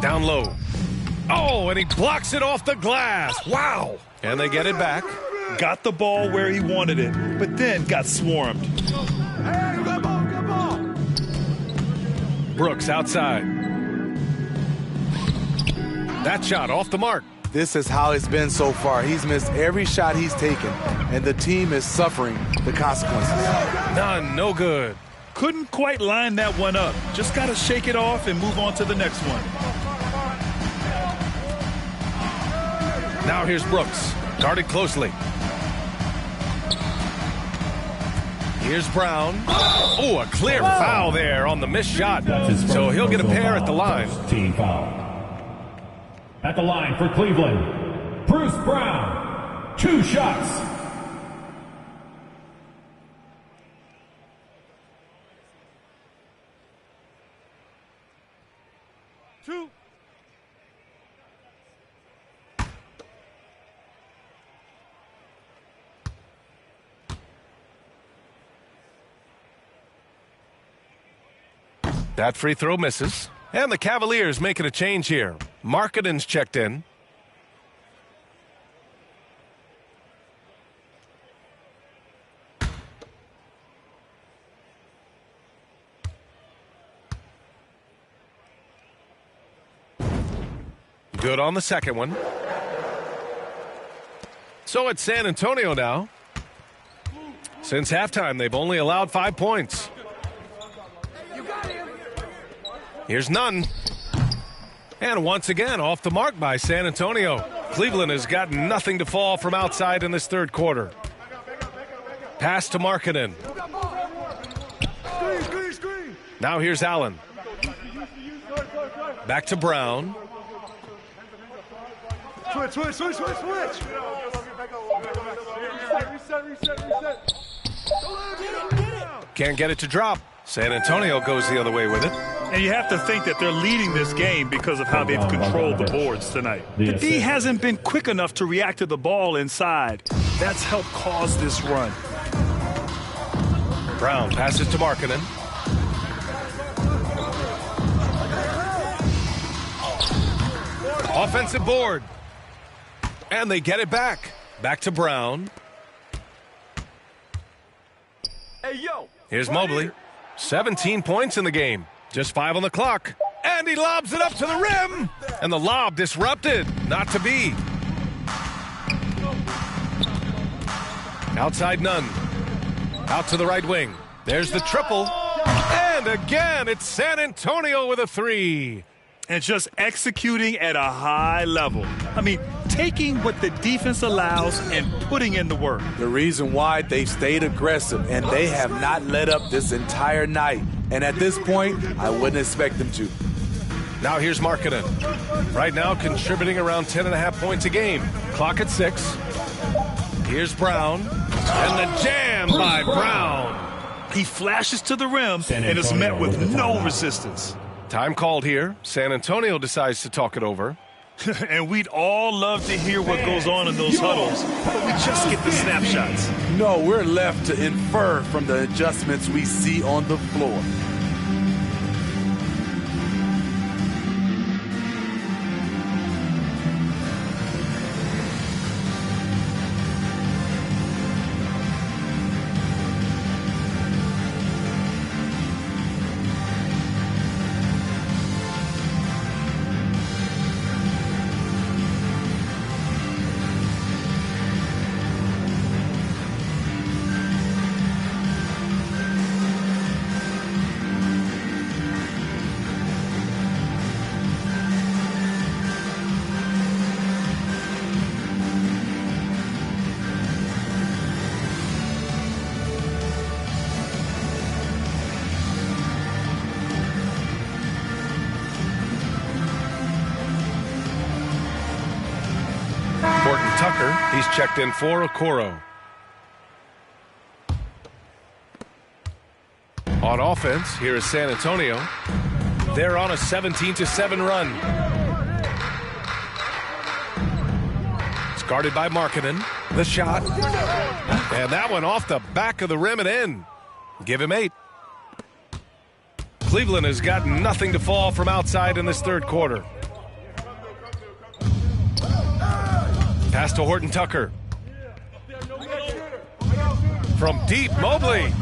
Down low. Oh, and he blocks it off the glass. Wow. And they get it back.
Got the ball where he wanted it, but then got swarmed.
Hey, good ball.
Brooks outside. That shot off the mark.
This is how it's been so far. He's missed every shot he's taken, and the team is suffering the consequences.
None, no good.
Couldn't quite line that one up. Just got to shake it off and move on to the next one.
Now here's Brooks, guarded closely. Here's Brown. Oh, a clear foul there on the missed shot. So he'll get a pair at the line.
Team foul. At the line for Cleveland, Bruce Brown. 2 shots.
That free throw misses. And the Cavaliers making a change here. Markkanen's checked in. Good on the second one. So it's San Antonio now. Since halftime, they've only allowed 5 points. Here's Nunn. And once again, off the mark by San Antonio. Cleveland has got nothing to fall from outside in this third quarter. Pass to Markkanen. Now here's Allen. Back to Brown.
Switch. Reset.
Can't get it to drop. San Antonio goes the other way with it.
And you have to think that they're leading this game because of how they've controlled the boards tonight. The D hasn't been quick enough to react to the ball inside. That's helped cause this run.
Brown passes to Markkanen. Offensive board. And they get it back. Back to Brown.
Hey, yo.
Here's Mobley. 17 points in the game. Just 5 on the clock. And he lobs it up to the rim. And the lob disrupted. Not to be. Outside Nunn. Out to the right wing. There's the triple. And again, it's San Antonio with a 3.
And just executing at a high level. I mean, taking what the defense allows and putting in the work.
The reason why they've stayed aggressive and they have not let up this entire night. And at this point, I wouldn't expect them to.
Now here's Markkanen. Right now contributing around 10.5 points a game. Clock at 6. Here's Brown. And the jam by Brown.
He flashes to the rim and is met with no resistance.
Time called here. San Antonio decides to talk it over.
And we'd all love to hear what goes on in those huddles, but we just get the snapshots.
No, we're left to infer from the adjustments we see on the floor.
He's checked in for Okoro. On offense, here is San Antonio. They're on a 17-7 run. It's guarded by Markkanen. The shot. And that one off the back of the rim and in. Give him 8. Cleveland has got nothing to fall from outside in this third quarter. Pass to Horton Tucker. From deep, Mobley.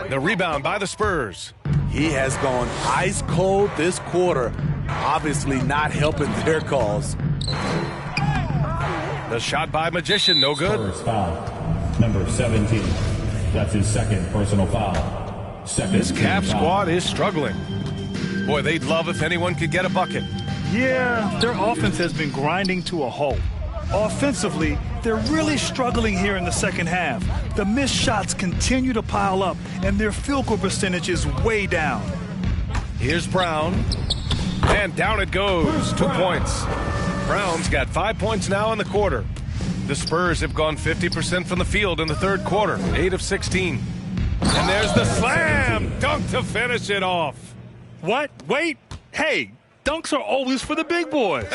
The rebound by the Spurs.
He has gone ice cold this quarter. Obviously not helping their cause.
The shot by Magician, no good.
First foul. Number 17. That's his second personal foul.
This Cavs squad is struggling. Boy, they'd love if anyone could get a bucket.
Yeah, their offense has been grinding to a halt. Offensively, they're really struggling here in the second half. The missed shots continue to pile up, and their field goal percentage is way down.
Here's Brown. And down it goes. 2 points. Brown's got 5 points now in the quarter. The Spurs have gone 50% from the field in the third quarter, 8 of 16. And there's the slam dunk to finish it off.
What? Wait. Hey, dunks are always for the big boys.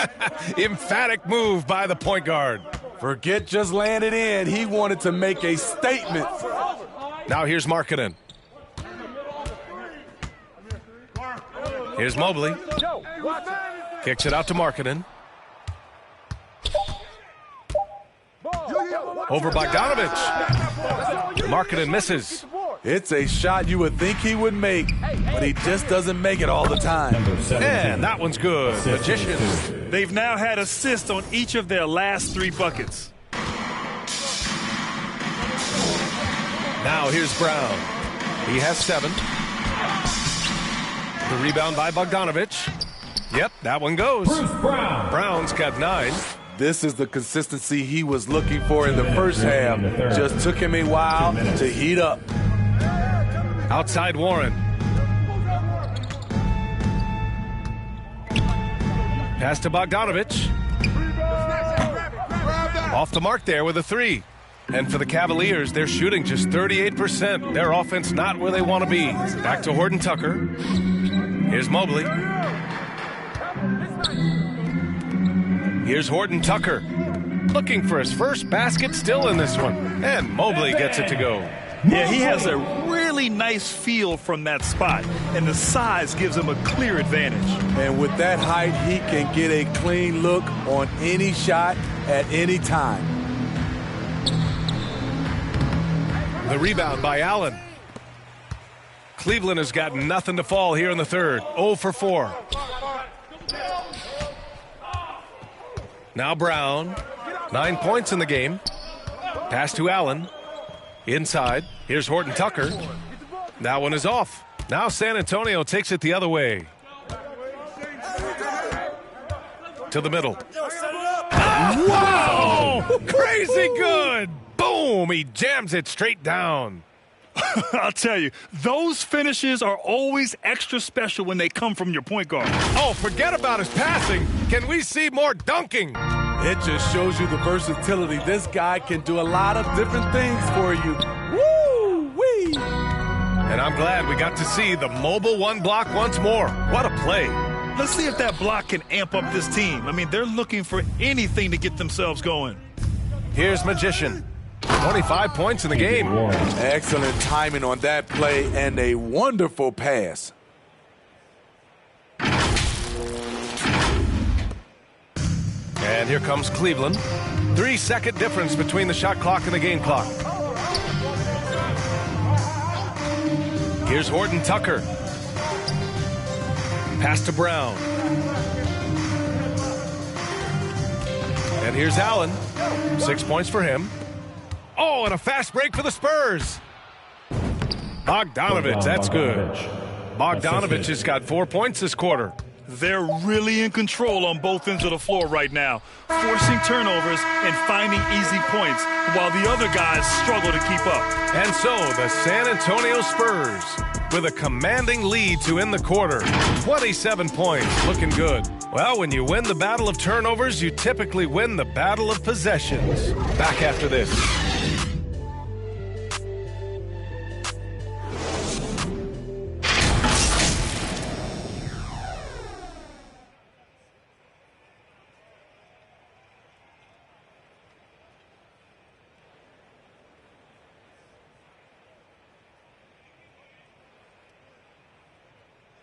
Emphatic move by the point guard.
Forget just laying it in. He wanted to make a statement.
Now here's Markkanen. Here's Mobley. Kicks it out to Markkanen. Over Bogdanovich. Markkanen misses.
It's a shot you would think he would make, but he just doesn't make it all the time.
And that one's good. Magicians.
They've now had assists on each of their last 3 buckets.
Now here's Brown. He has 7. The rebound by Bogdanovich. Yep, that one goes. Brown's got 9.
This is the consistency he was looking for in the first half. Just took him a while to heat up.
Outside Warren. Pass to Bogdanovich. Off the mark there with a 3. And for the Cavaliers, they're shooting just 38%. Their offense not where they want to be. Back to Horton Tucker. Here's Mobley. Here's Horton Tucker. Looking for his first basket still in this one. And Mobley gets it to go.
Yeah, he has a really nice feel from that spot, and the size gives him a clear advantage.
And with that height, he can get a clean look on any shot at any time.
The rebound by Allen. Cleveland has got nothing to fall here in the third. 0 for 4. Now Brown. 9 points in the game. Pass to Allen. Inside. Here's Horton Tucker. That one is off. Now San Antonio takes it the other way. To the middle. Wow! Crazy good! Boom! He jams it straight down.
I'll tell you, those finishes are always extra special when they come from your point guard.
Oh, forget about his passing. Can we see more dunking?
It just shows you the versatility. This guy can do a lot of different things for you. Woo-wee!
And I'm glad we got to see the mobile one block once more. What a play.
Let's see if that block can amp up this team. I mean, they're looking for anything to get themselves going.
Here's Magician. 25 points in the game.
Excellent timing on that play and a wonderful pass.
And here comes Cleveland. 3-second difference between the shot clock and the game clock. Here's Horton Tucker. Pass to Brown. And here's Allen. 6 points for him. Oh, and a fast break for the Spurs. Bogdanovich, that's good. Bogdanovich has got 4 points this quarter.
They're really in control on both ends of the floor right now, forcing turnovers and finding easy points while the other guys struggle to keep up.
And so the San Antonio Spurs with a commanding lead to end the quarter. 27 points, looking good. Well, when you win the battle of turnovers, you typically win the battle of possessions. Back after this.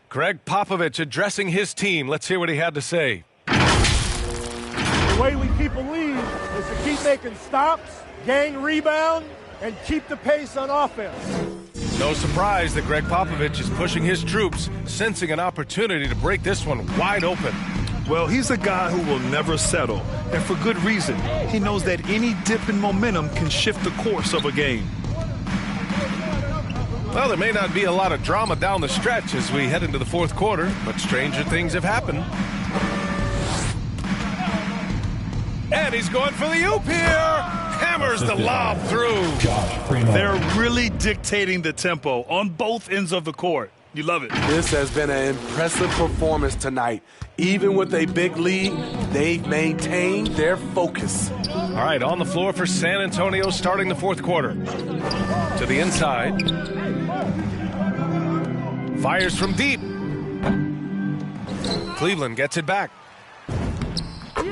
Greg Popovich addressing his team. Let's hear what he had to say.
The way we keep a lead is to keep making stops, gain rebound, and keep the pace on offense.
No surprise that Greg Popovich is pushing his troops, sensing an opportunity to break this one wide open.
Well, he's a guy who will never settle, and for good reason. He knows that any dip in momentum can shift the course of a game.
Well, there may not be a lot of drama down the stretch as we head into the fourth quarter, but stranger things have happened. And And he's going for the oop here. Hammers the lob through.
They're really dictating the tempo on both ends of the court. You love it.
This has been an impressive performance tonight. Even with a big lead, they've maintained their focus.
All right, on the floor for San Antonio starting the fourth quarter. To the inside. Fires from deep. Cleveland gets it back.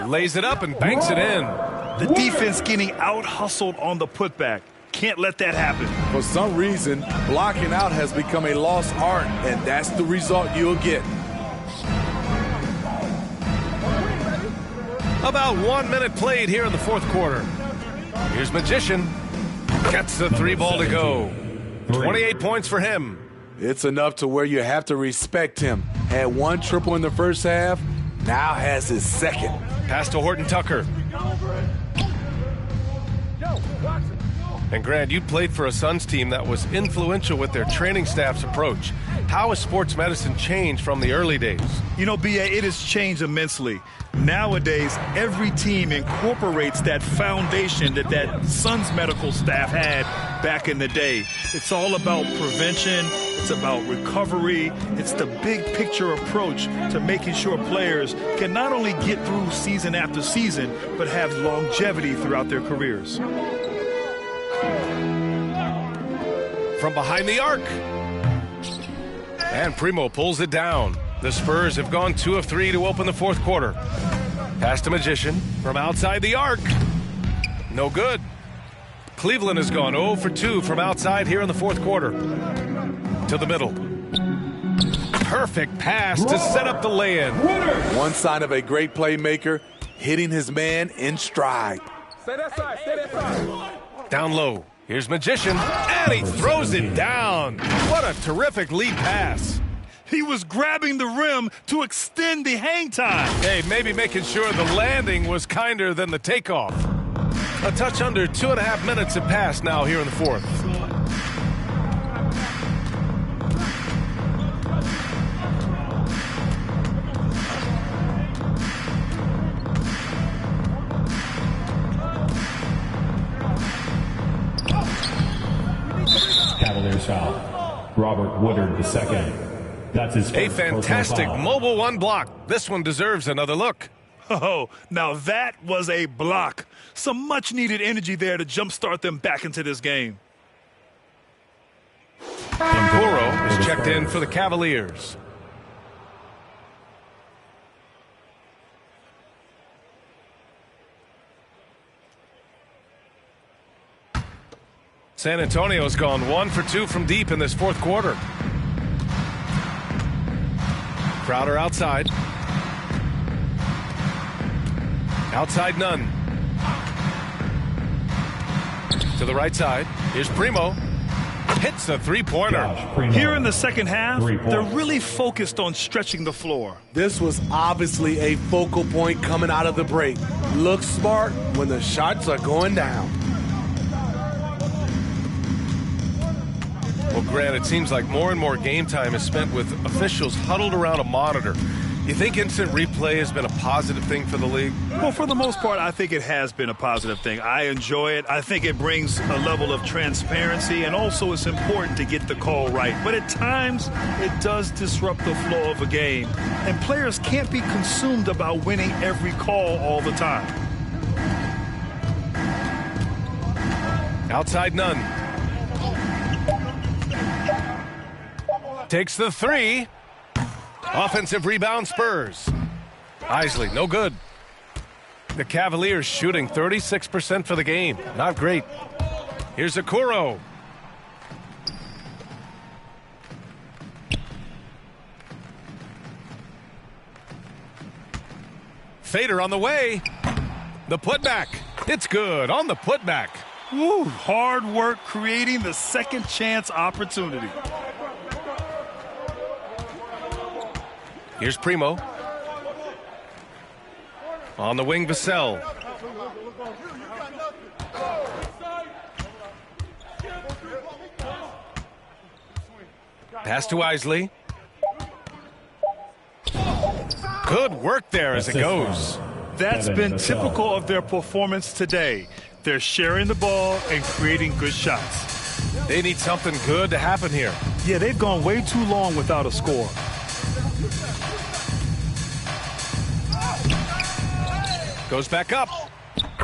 Lays it up and banks it in.
The defense getting out-hustled on the putback. Can't let that happen.
For some reason, blocking out has become a lost art, and that's the result you'll get.
About 1 minute played here in the fourth quarter. Here's Magician. Gets the three ball to go. 28 points for him.
It's enough to where you have to respect him. Had one triple in the first half, now has his second.
Pass to Horton Tucker. And Grant, you played for a Suns team that was influential with their training staff's approach. How has sports medicine changed from the early days?
You know, B.A., it has changed immensely. Nowadays, every team incorporates that foundation that Suns medical staff had back in the day. It's all about prevention. It's about recovery. It's the big picture approach to making sure players can not only get through season after season, but have longevity throughout their careers.
From behind the arc. And Primo pulls it down. The Spurs have gone 2 of 3 to open the fourth quarter. Pass to Magician from outside the arc. No good. Cleveland has gone 0 for 2 from outside here in the fourth quarter. To the middle. Perfect pass to set up the lay-in.
One sign of a great playmaker, hitting his man in stride.
Stay that side, stay that side.
Down low. Here's Magician, and he throws it down. What a terrific lead pass.
He was grabbing the rim to extend the hang time.
Hey, maybe making sure the landing was kinder than the takeoff. A touch under 2.5 minutes have passed now here in the fourth.
Cavaliers foul. Robert Woodard II. That's his
a fantastic mobile one block. This one deserves another look.
Oh, now that was a block. Some much-needed energy there to jumpstart them back into this game.
Kuro is checked in for the Cavaliers. San Antonio's gone 1 for 2 from deep in this fourth quarter. Crowder outside. Outside none. To the right side. Here's Primo. Hits a three-pointer.
Here in the second half, they're really focused on stretching the floor.
This was obviously a focal point coming out of the break. Look smart when the shots are going down.
Well, Grant, it seems like more and more game time is spent with officials huddled around a monitor. You think instant replay has been a positive thing for the league?
Well, for the most part, I think it has been a positive thing. I enjoy it. I think it brings a level of transparency, and also it's important to get the call right. But at times, it does disrupt the flow of a game, and players can't be consumed about winning every call all the time.
Outside none. Takes the three. Offensive rebound, Spurs. Isley, no good. The Cavaliers shooting 36% for the game. Not great. Here's Okoro. Fader on the way. The putback. It's good on the putback.
Woo, hard work creating the second chance opportunity.
Here's Primo. On the wing, Vassell. Pass to Isley. Good work there as it goes.
That's
Devin
been
Vassell.
typical of their performance today. They're sharing the ball and creating good shots.
They need something good to happen here.
Yeah, they've gone way too long without a score.
Goes back up.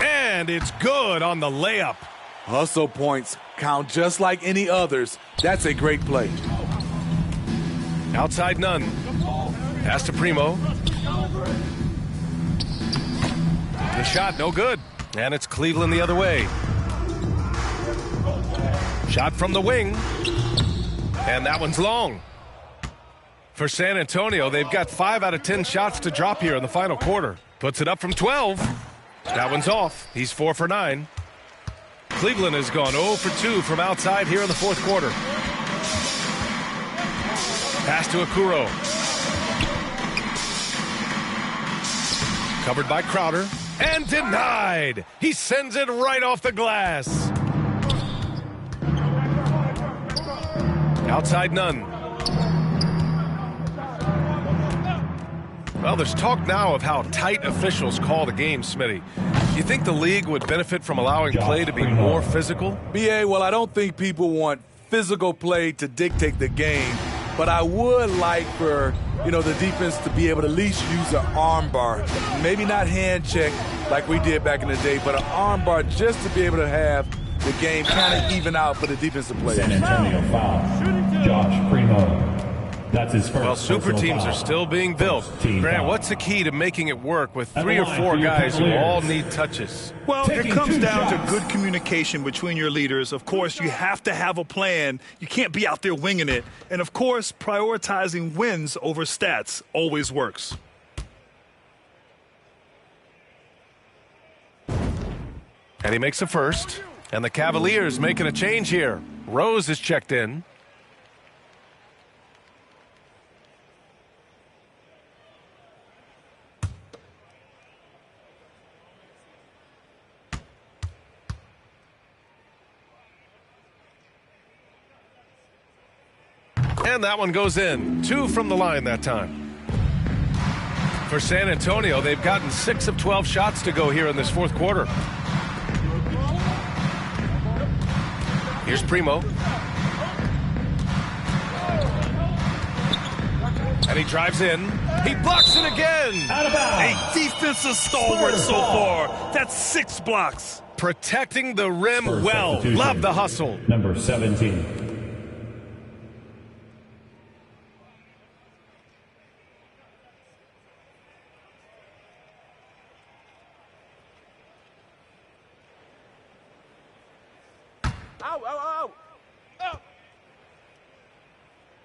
And it's good on the layup.
Hustle points count just like any others. That's a great play.
Outside none. Pass to Primo. The shot, no good. And it's Cleveland the other way. Shot from the wing. And that one's long. For San Antonio, they've got 5 out of 10 shots to drop here in the final quarter. Puts it up from 12. That one's off. He's 4 for 9. Cleveland has gone 0 for 2 from outside here in the fourth quarter. Pass to Okuro. Covered by Crowder. And denied. He sends it right off the glass. Outside none. Well, there's talk now of how tight officials call the game, Smitty. Do you think the league would benefit from allowing play to be more physical?
BA, well, I don't think people want physical play to dictate the game, but I would like for, the defense to be able to at least use an arm bar. Maybe not hand check like we did back in the day, but an arm bar just to be able to have the game kind of even out for the defensive players.
San Antonio foul. Josh Primo. That's his first.
Well, super teams are still being built. Grant, what's the key to making it work with 3 or 4 guys who all need touches?
Well, it comes down to good communication between your leaders. Of course, you have to have a plan. You can't be out there winging it. And, of course, prioritizing wins over stats always works.
And he makes a first. And the Cavaliers making a change here. Rose is checked in. And that one goes in. 2 from the line that time. For San Antonio, they've gotten 6 of 12 shots to go here in this fourth quarter. Here's Primo. And he drives in. He blocks it again.
A defensive stalwart so far. That's 6 blocks.
Protecting the rim well. Love the hustle.
Number 17.
Ow, ow, ow. Ow.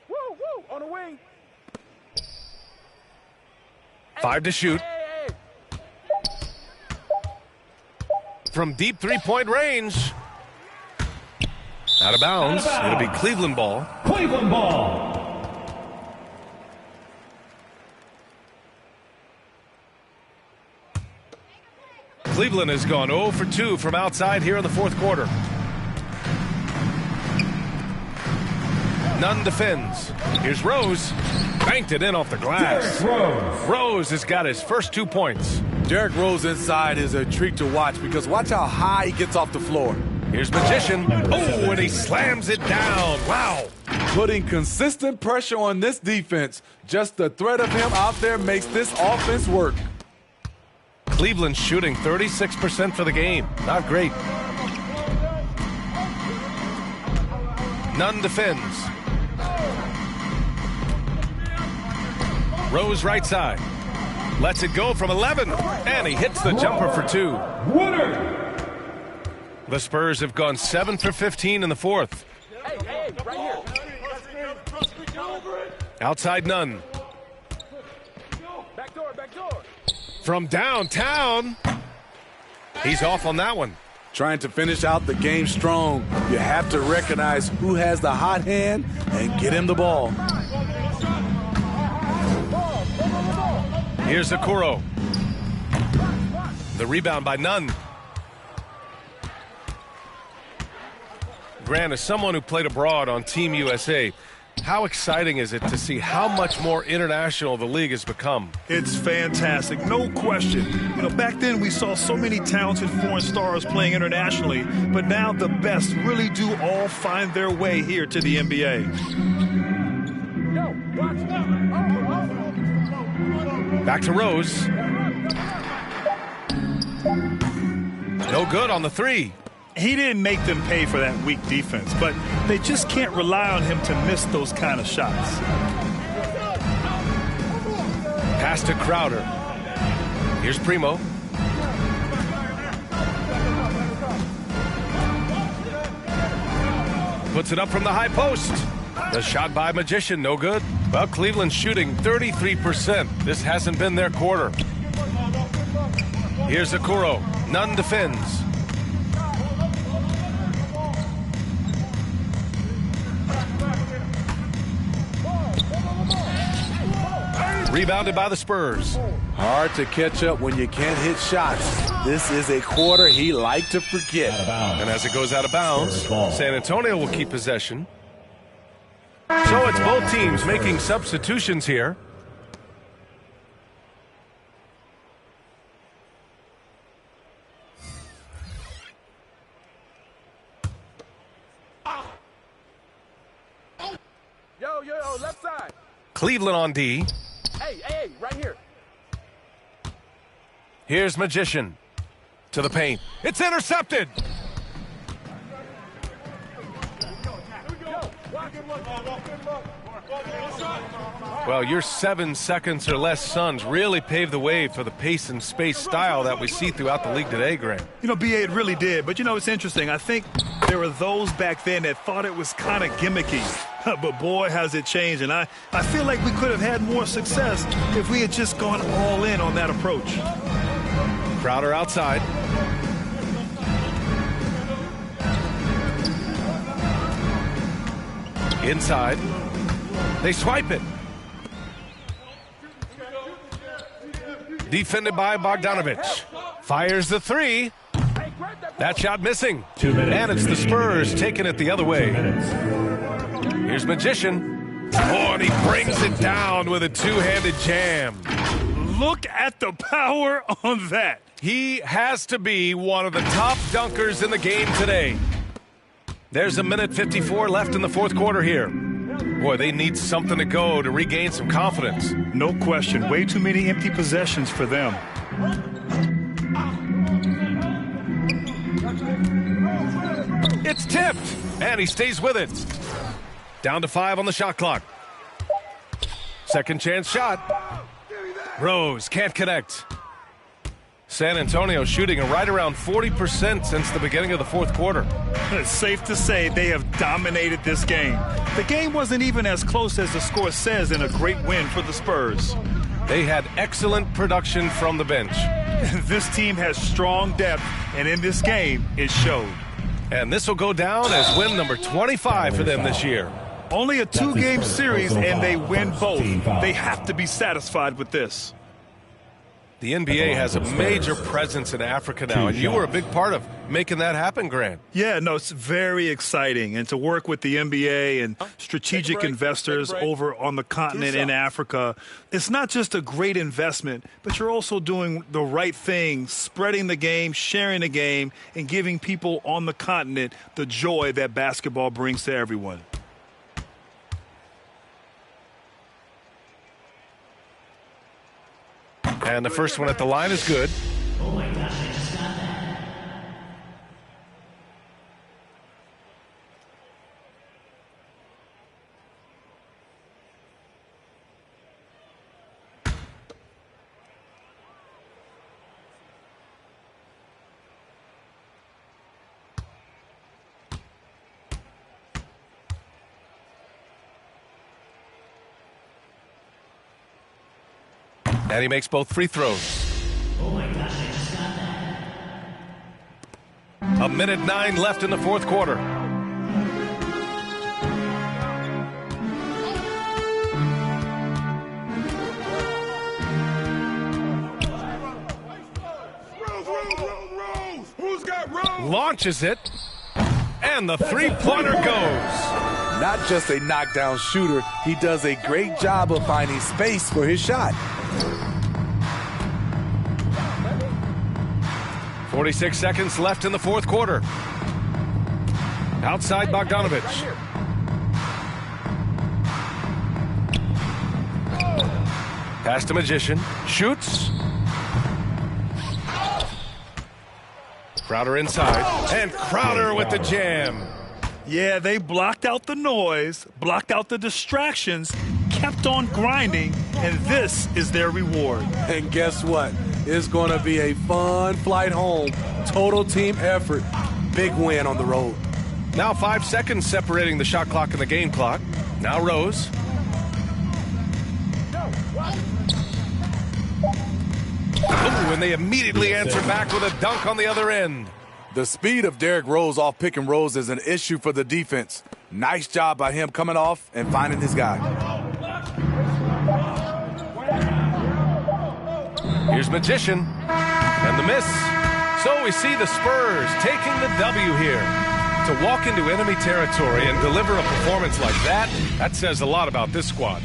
Woo, woo, on the wing.
5 to shoot. From deep three-point range. Out of bounds. It'll be Cleveland ball.
Cleveland ball.
Cleveland has gone 0 for 2 from outside here in the fourth quarter. Nunn defends. Here's Rose. Banked it in off the glass. Rose has got his first 2 points.
Derrick Rose inside is a treat to watch because watch how high he gets off the floor.
Here's Magician. Oh, and he slams it down. Wow.
Putting consistent pressure on this defense. Just the threat of him out there makes this offense work.
Cleveland shooting 36% for the game. Not great. Nunn defends. Rose right side. Lets it go from 11. And he hits the jumper for 2.
Winner.
The Spurs have gone 7 for 15 in the fourth.
Hey, right here.
Outside Nunn.
Back door, back door.
From downtown. He's off on that one.
Trying to finish out the game strong. You have to recognize who has the hot hand and get him the ball.
Here's Okuro. The rebound by Nunn. Grant, as someone who played abroad on Team USA, How exciting is it to see how much more international the league has become?
It's fantastic, no question. You know, back then we saw so many talented foreign stars playing internationally, but now the best really do all find their way here to the NBA.
Back to Rose. No good on the three.
He didn't make them pay for that weak defense, but they just can't rely on him to miss those kind of shots.
Pass to Crowder. Here's Primo. Puts it up from the high post. The shot by Magician, no good. Well, Cleveland's shooting 33%. This hasn't been their quarter. Here's Okoro. Nunn defends. Rebounded by the Spurs.
Hard to catch up when you can't hit shots. This is a quarter he liked to forget.
And as it goes out of bounds, San Antonio will keep possession. So it's both teams making substitutions here.
Yo, left side.
Cleveland on D.
Hey, right here.
Here's Magician to the paint. It's intercepted. Well, your 7 seconds or less Suns really paved the way for the pace and space style that we see throughout the league today, Grant.
You know, B.A., it really did. But, you know, it's interesting. I think there were those back then that thought it was kind of gimmicky. But, boy, has it changed. And I feel like we could have had more success if we had just gone all in on that approach.
Crowder outside. Inside. They swipe it. Defended by Bogdanovich. Fires the three. That shot missing.
2 minutes.
And it's the Spurs taking it the other way. Here's Magician. Oh, and he brings it down with a two-handed jam.
Look at the power on that.
He has to be one of the top dunkers in the game today. There's 1:54 left in the fourth quarter here. Boy, they need something to go to regain some confidence.
No question. Way too many empty possessions for them.
It's tipped, and he stays with it. Down to 5 on the shot clock. Second chance shot. Rose can't connect. San Antonio shooting right around 40% since the beginning of the fourth quarter.
It's safe to say they have dominated this game. The game wasn't even as close as the score says in a great win for the Spurs.
They had excellent production from the bench.
This team has strong depth, and in this game, it showed.
And this will go down as win number 25 for them this year.
Only a 2-game series, and they win both. They have to be satisfied with this.
The NBA has a major presence in Africa now, and you were a big part of making that happen, Grant.
Yeah, no, it's very exciting. And to work with the NBA and strategic investors over on the continent in Africa, it's not just a great investment, but you're also doing the right thing, spreading the game, sharing the game, and giving people on the continent the joy that basketball brings to everyone.
And the first one at the line is good.
Oh my gosh, I just got that.
And he makes both free throws.
Oh my gosh, I just got that.
1:09 left in the fourth quarter.
Who's got Rose?
Launches it, and the three-pointer goes.
Not just a knockdown shooter, he does a great job of finding space for his shot.
46 seconds left in the fourth quarter. Outside Bogdanovich. Pass to Magician. Shoots. Crowder inside. And Crowder with the jam.
Yeah, they blocked out the noise, blocked out the distractions, kept on grinding, and this is their reward.
And guess what? It's going to be a fun flight home. Total team effort. Big win on the road.
Now 5 seconds separating the shot clock and the game clock. Now Rose. Ooh, and they immediately answer back with a dunk on the other end.
The speed of Derrick Rose off pick and rolls is an issue for the defense. Nice job by him coming off and finding his guy.
Here's Magician, and the miss. So we see the Spurs taking the W here. To walk into enemy territory and deliver a performance like that, that says a lot about this squad.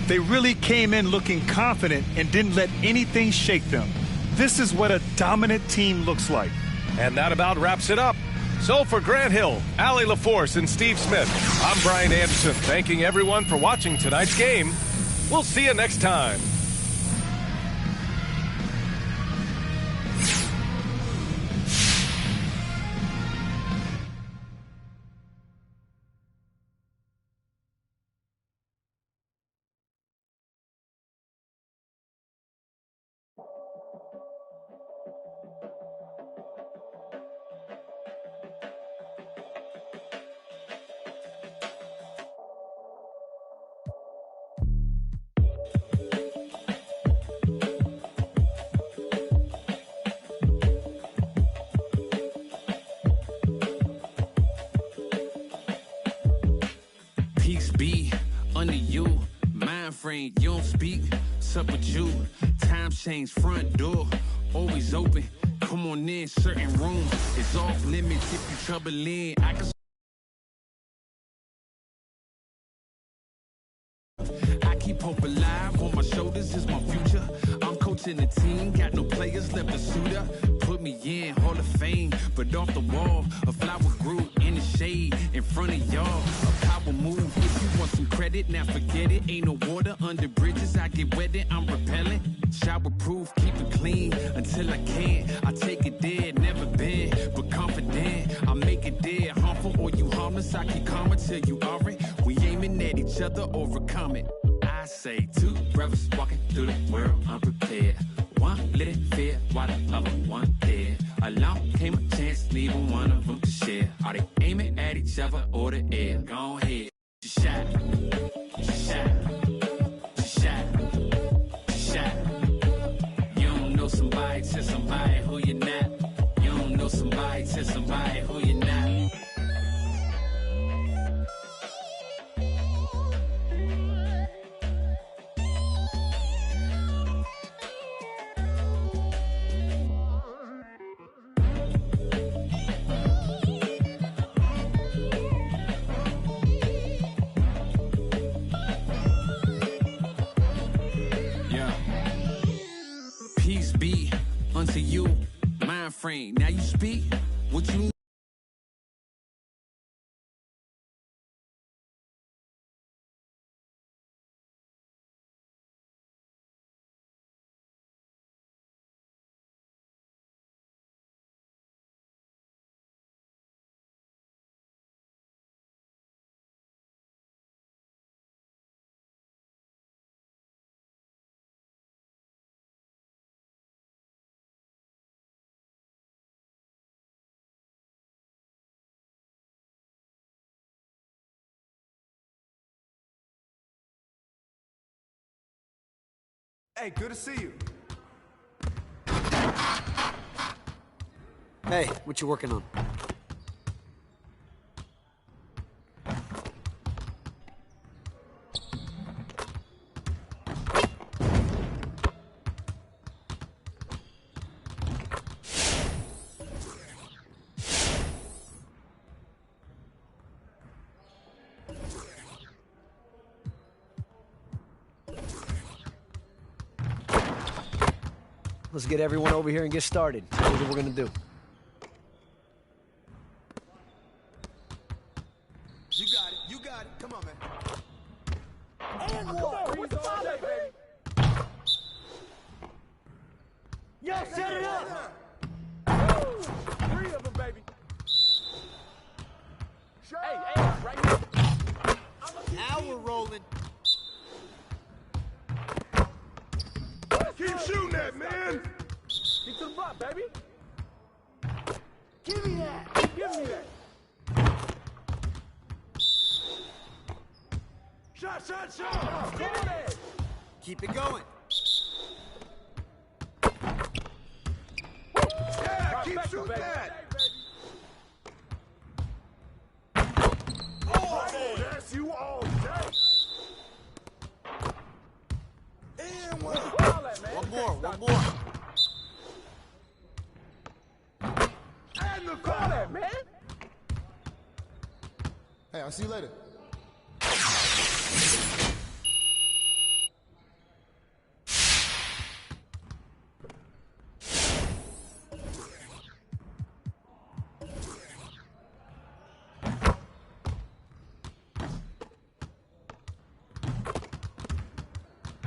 They really came in looking confident and didn't let anything shake them. This is what a dominant team looks like.
And that about wraps it up. So for Grant Hill, Allie LaForce, and Steve Smith, I'm Brian Anderson, thanking everyone for watching tonight's game. We'll see you next time.
Peace be under you, mind frame, you don't speak, sup with you, time change, front door, always open, come on in, certain room, it's off limits if you trouble in, I keep hope alive, on my shoulders is my future, I'm coaching the team, got no players left to suit up, put me in, Hall of Fame, but off the wall, a flower grew in the shade, in front of y'all, a power move, if you want some credit, now forget it, ain't no water under bridges, I get wetted, I'm repellent, shower proof, keep it clean, until I can't, I take it there, never been, but confident, I make it there, harmful or you harmless, I keep calm until you aren't, we aiming at each other, overcome it. I say two brothers walking through the world unprepared. One lit fear while the other one dead. Along came a chance, neither one of them to share. Are they aiming at each other or the air? Go ahead, she shot, she shot, she shot, she shot. You don't know somebody, tell somebody who you're not. You don't know somebody, tell somebody who you're not. Peace be unto you, mind frame. Now you speak what you
Hey, good to see you. Hey, what you working on? Let's get everyone over here and get started. Here's what we're gonna do.
You got it. You got it. Come on, man. And
one. What's the foul, baby? Yo, set it up. Woo! 3 of them, baby. Hey, right here.
Now we're rolling.
Keep shooting that, man. Keep to the block, baby. Give me that. Give me that. Shot. Come on, Ed.
Keep it going.
Yeah, keep shooting that. Oh, that's you all day. And one.
One more.
And the call that, man.
Hey, I'll see you later.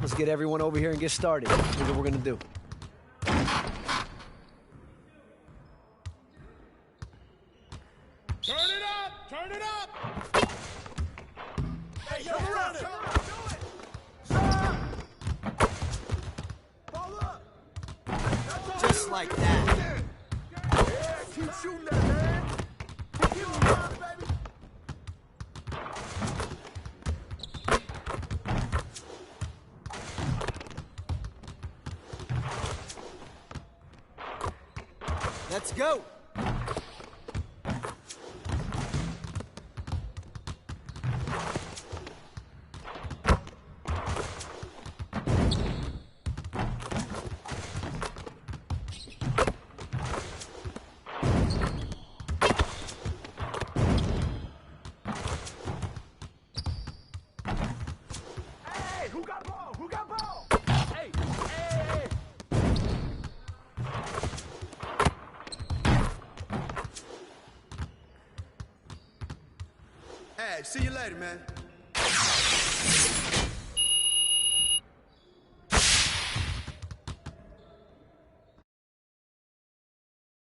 Let's get everyone over here and get started. Here's what we're gonna do.
Turn it up. Hey, yo, around it.
Just like that.
Yeah, keep shooting that, man. Keep him around, baby.
Let's go.
Hey, who got ball? Hey.
Hey, see you later, man.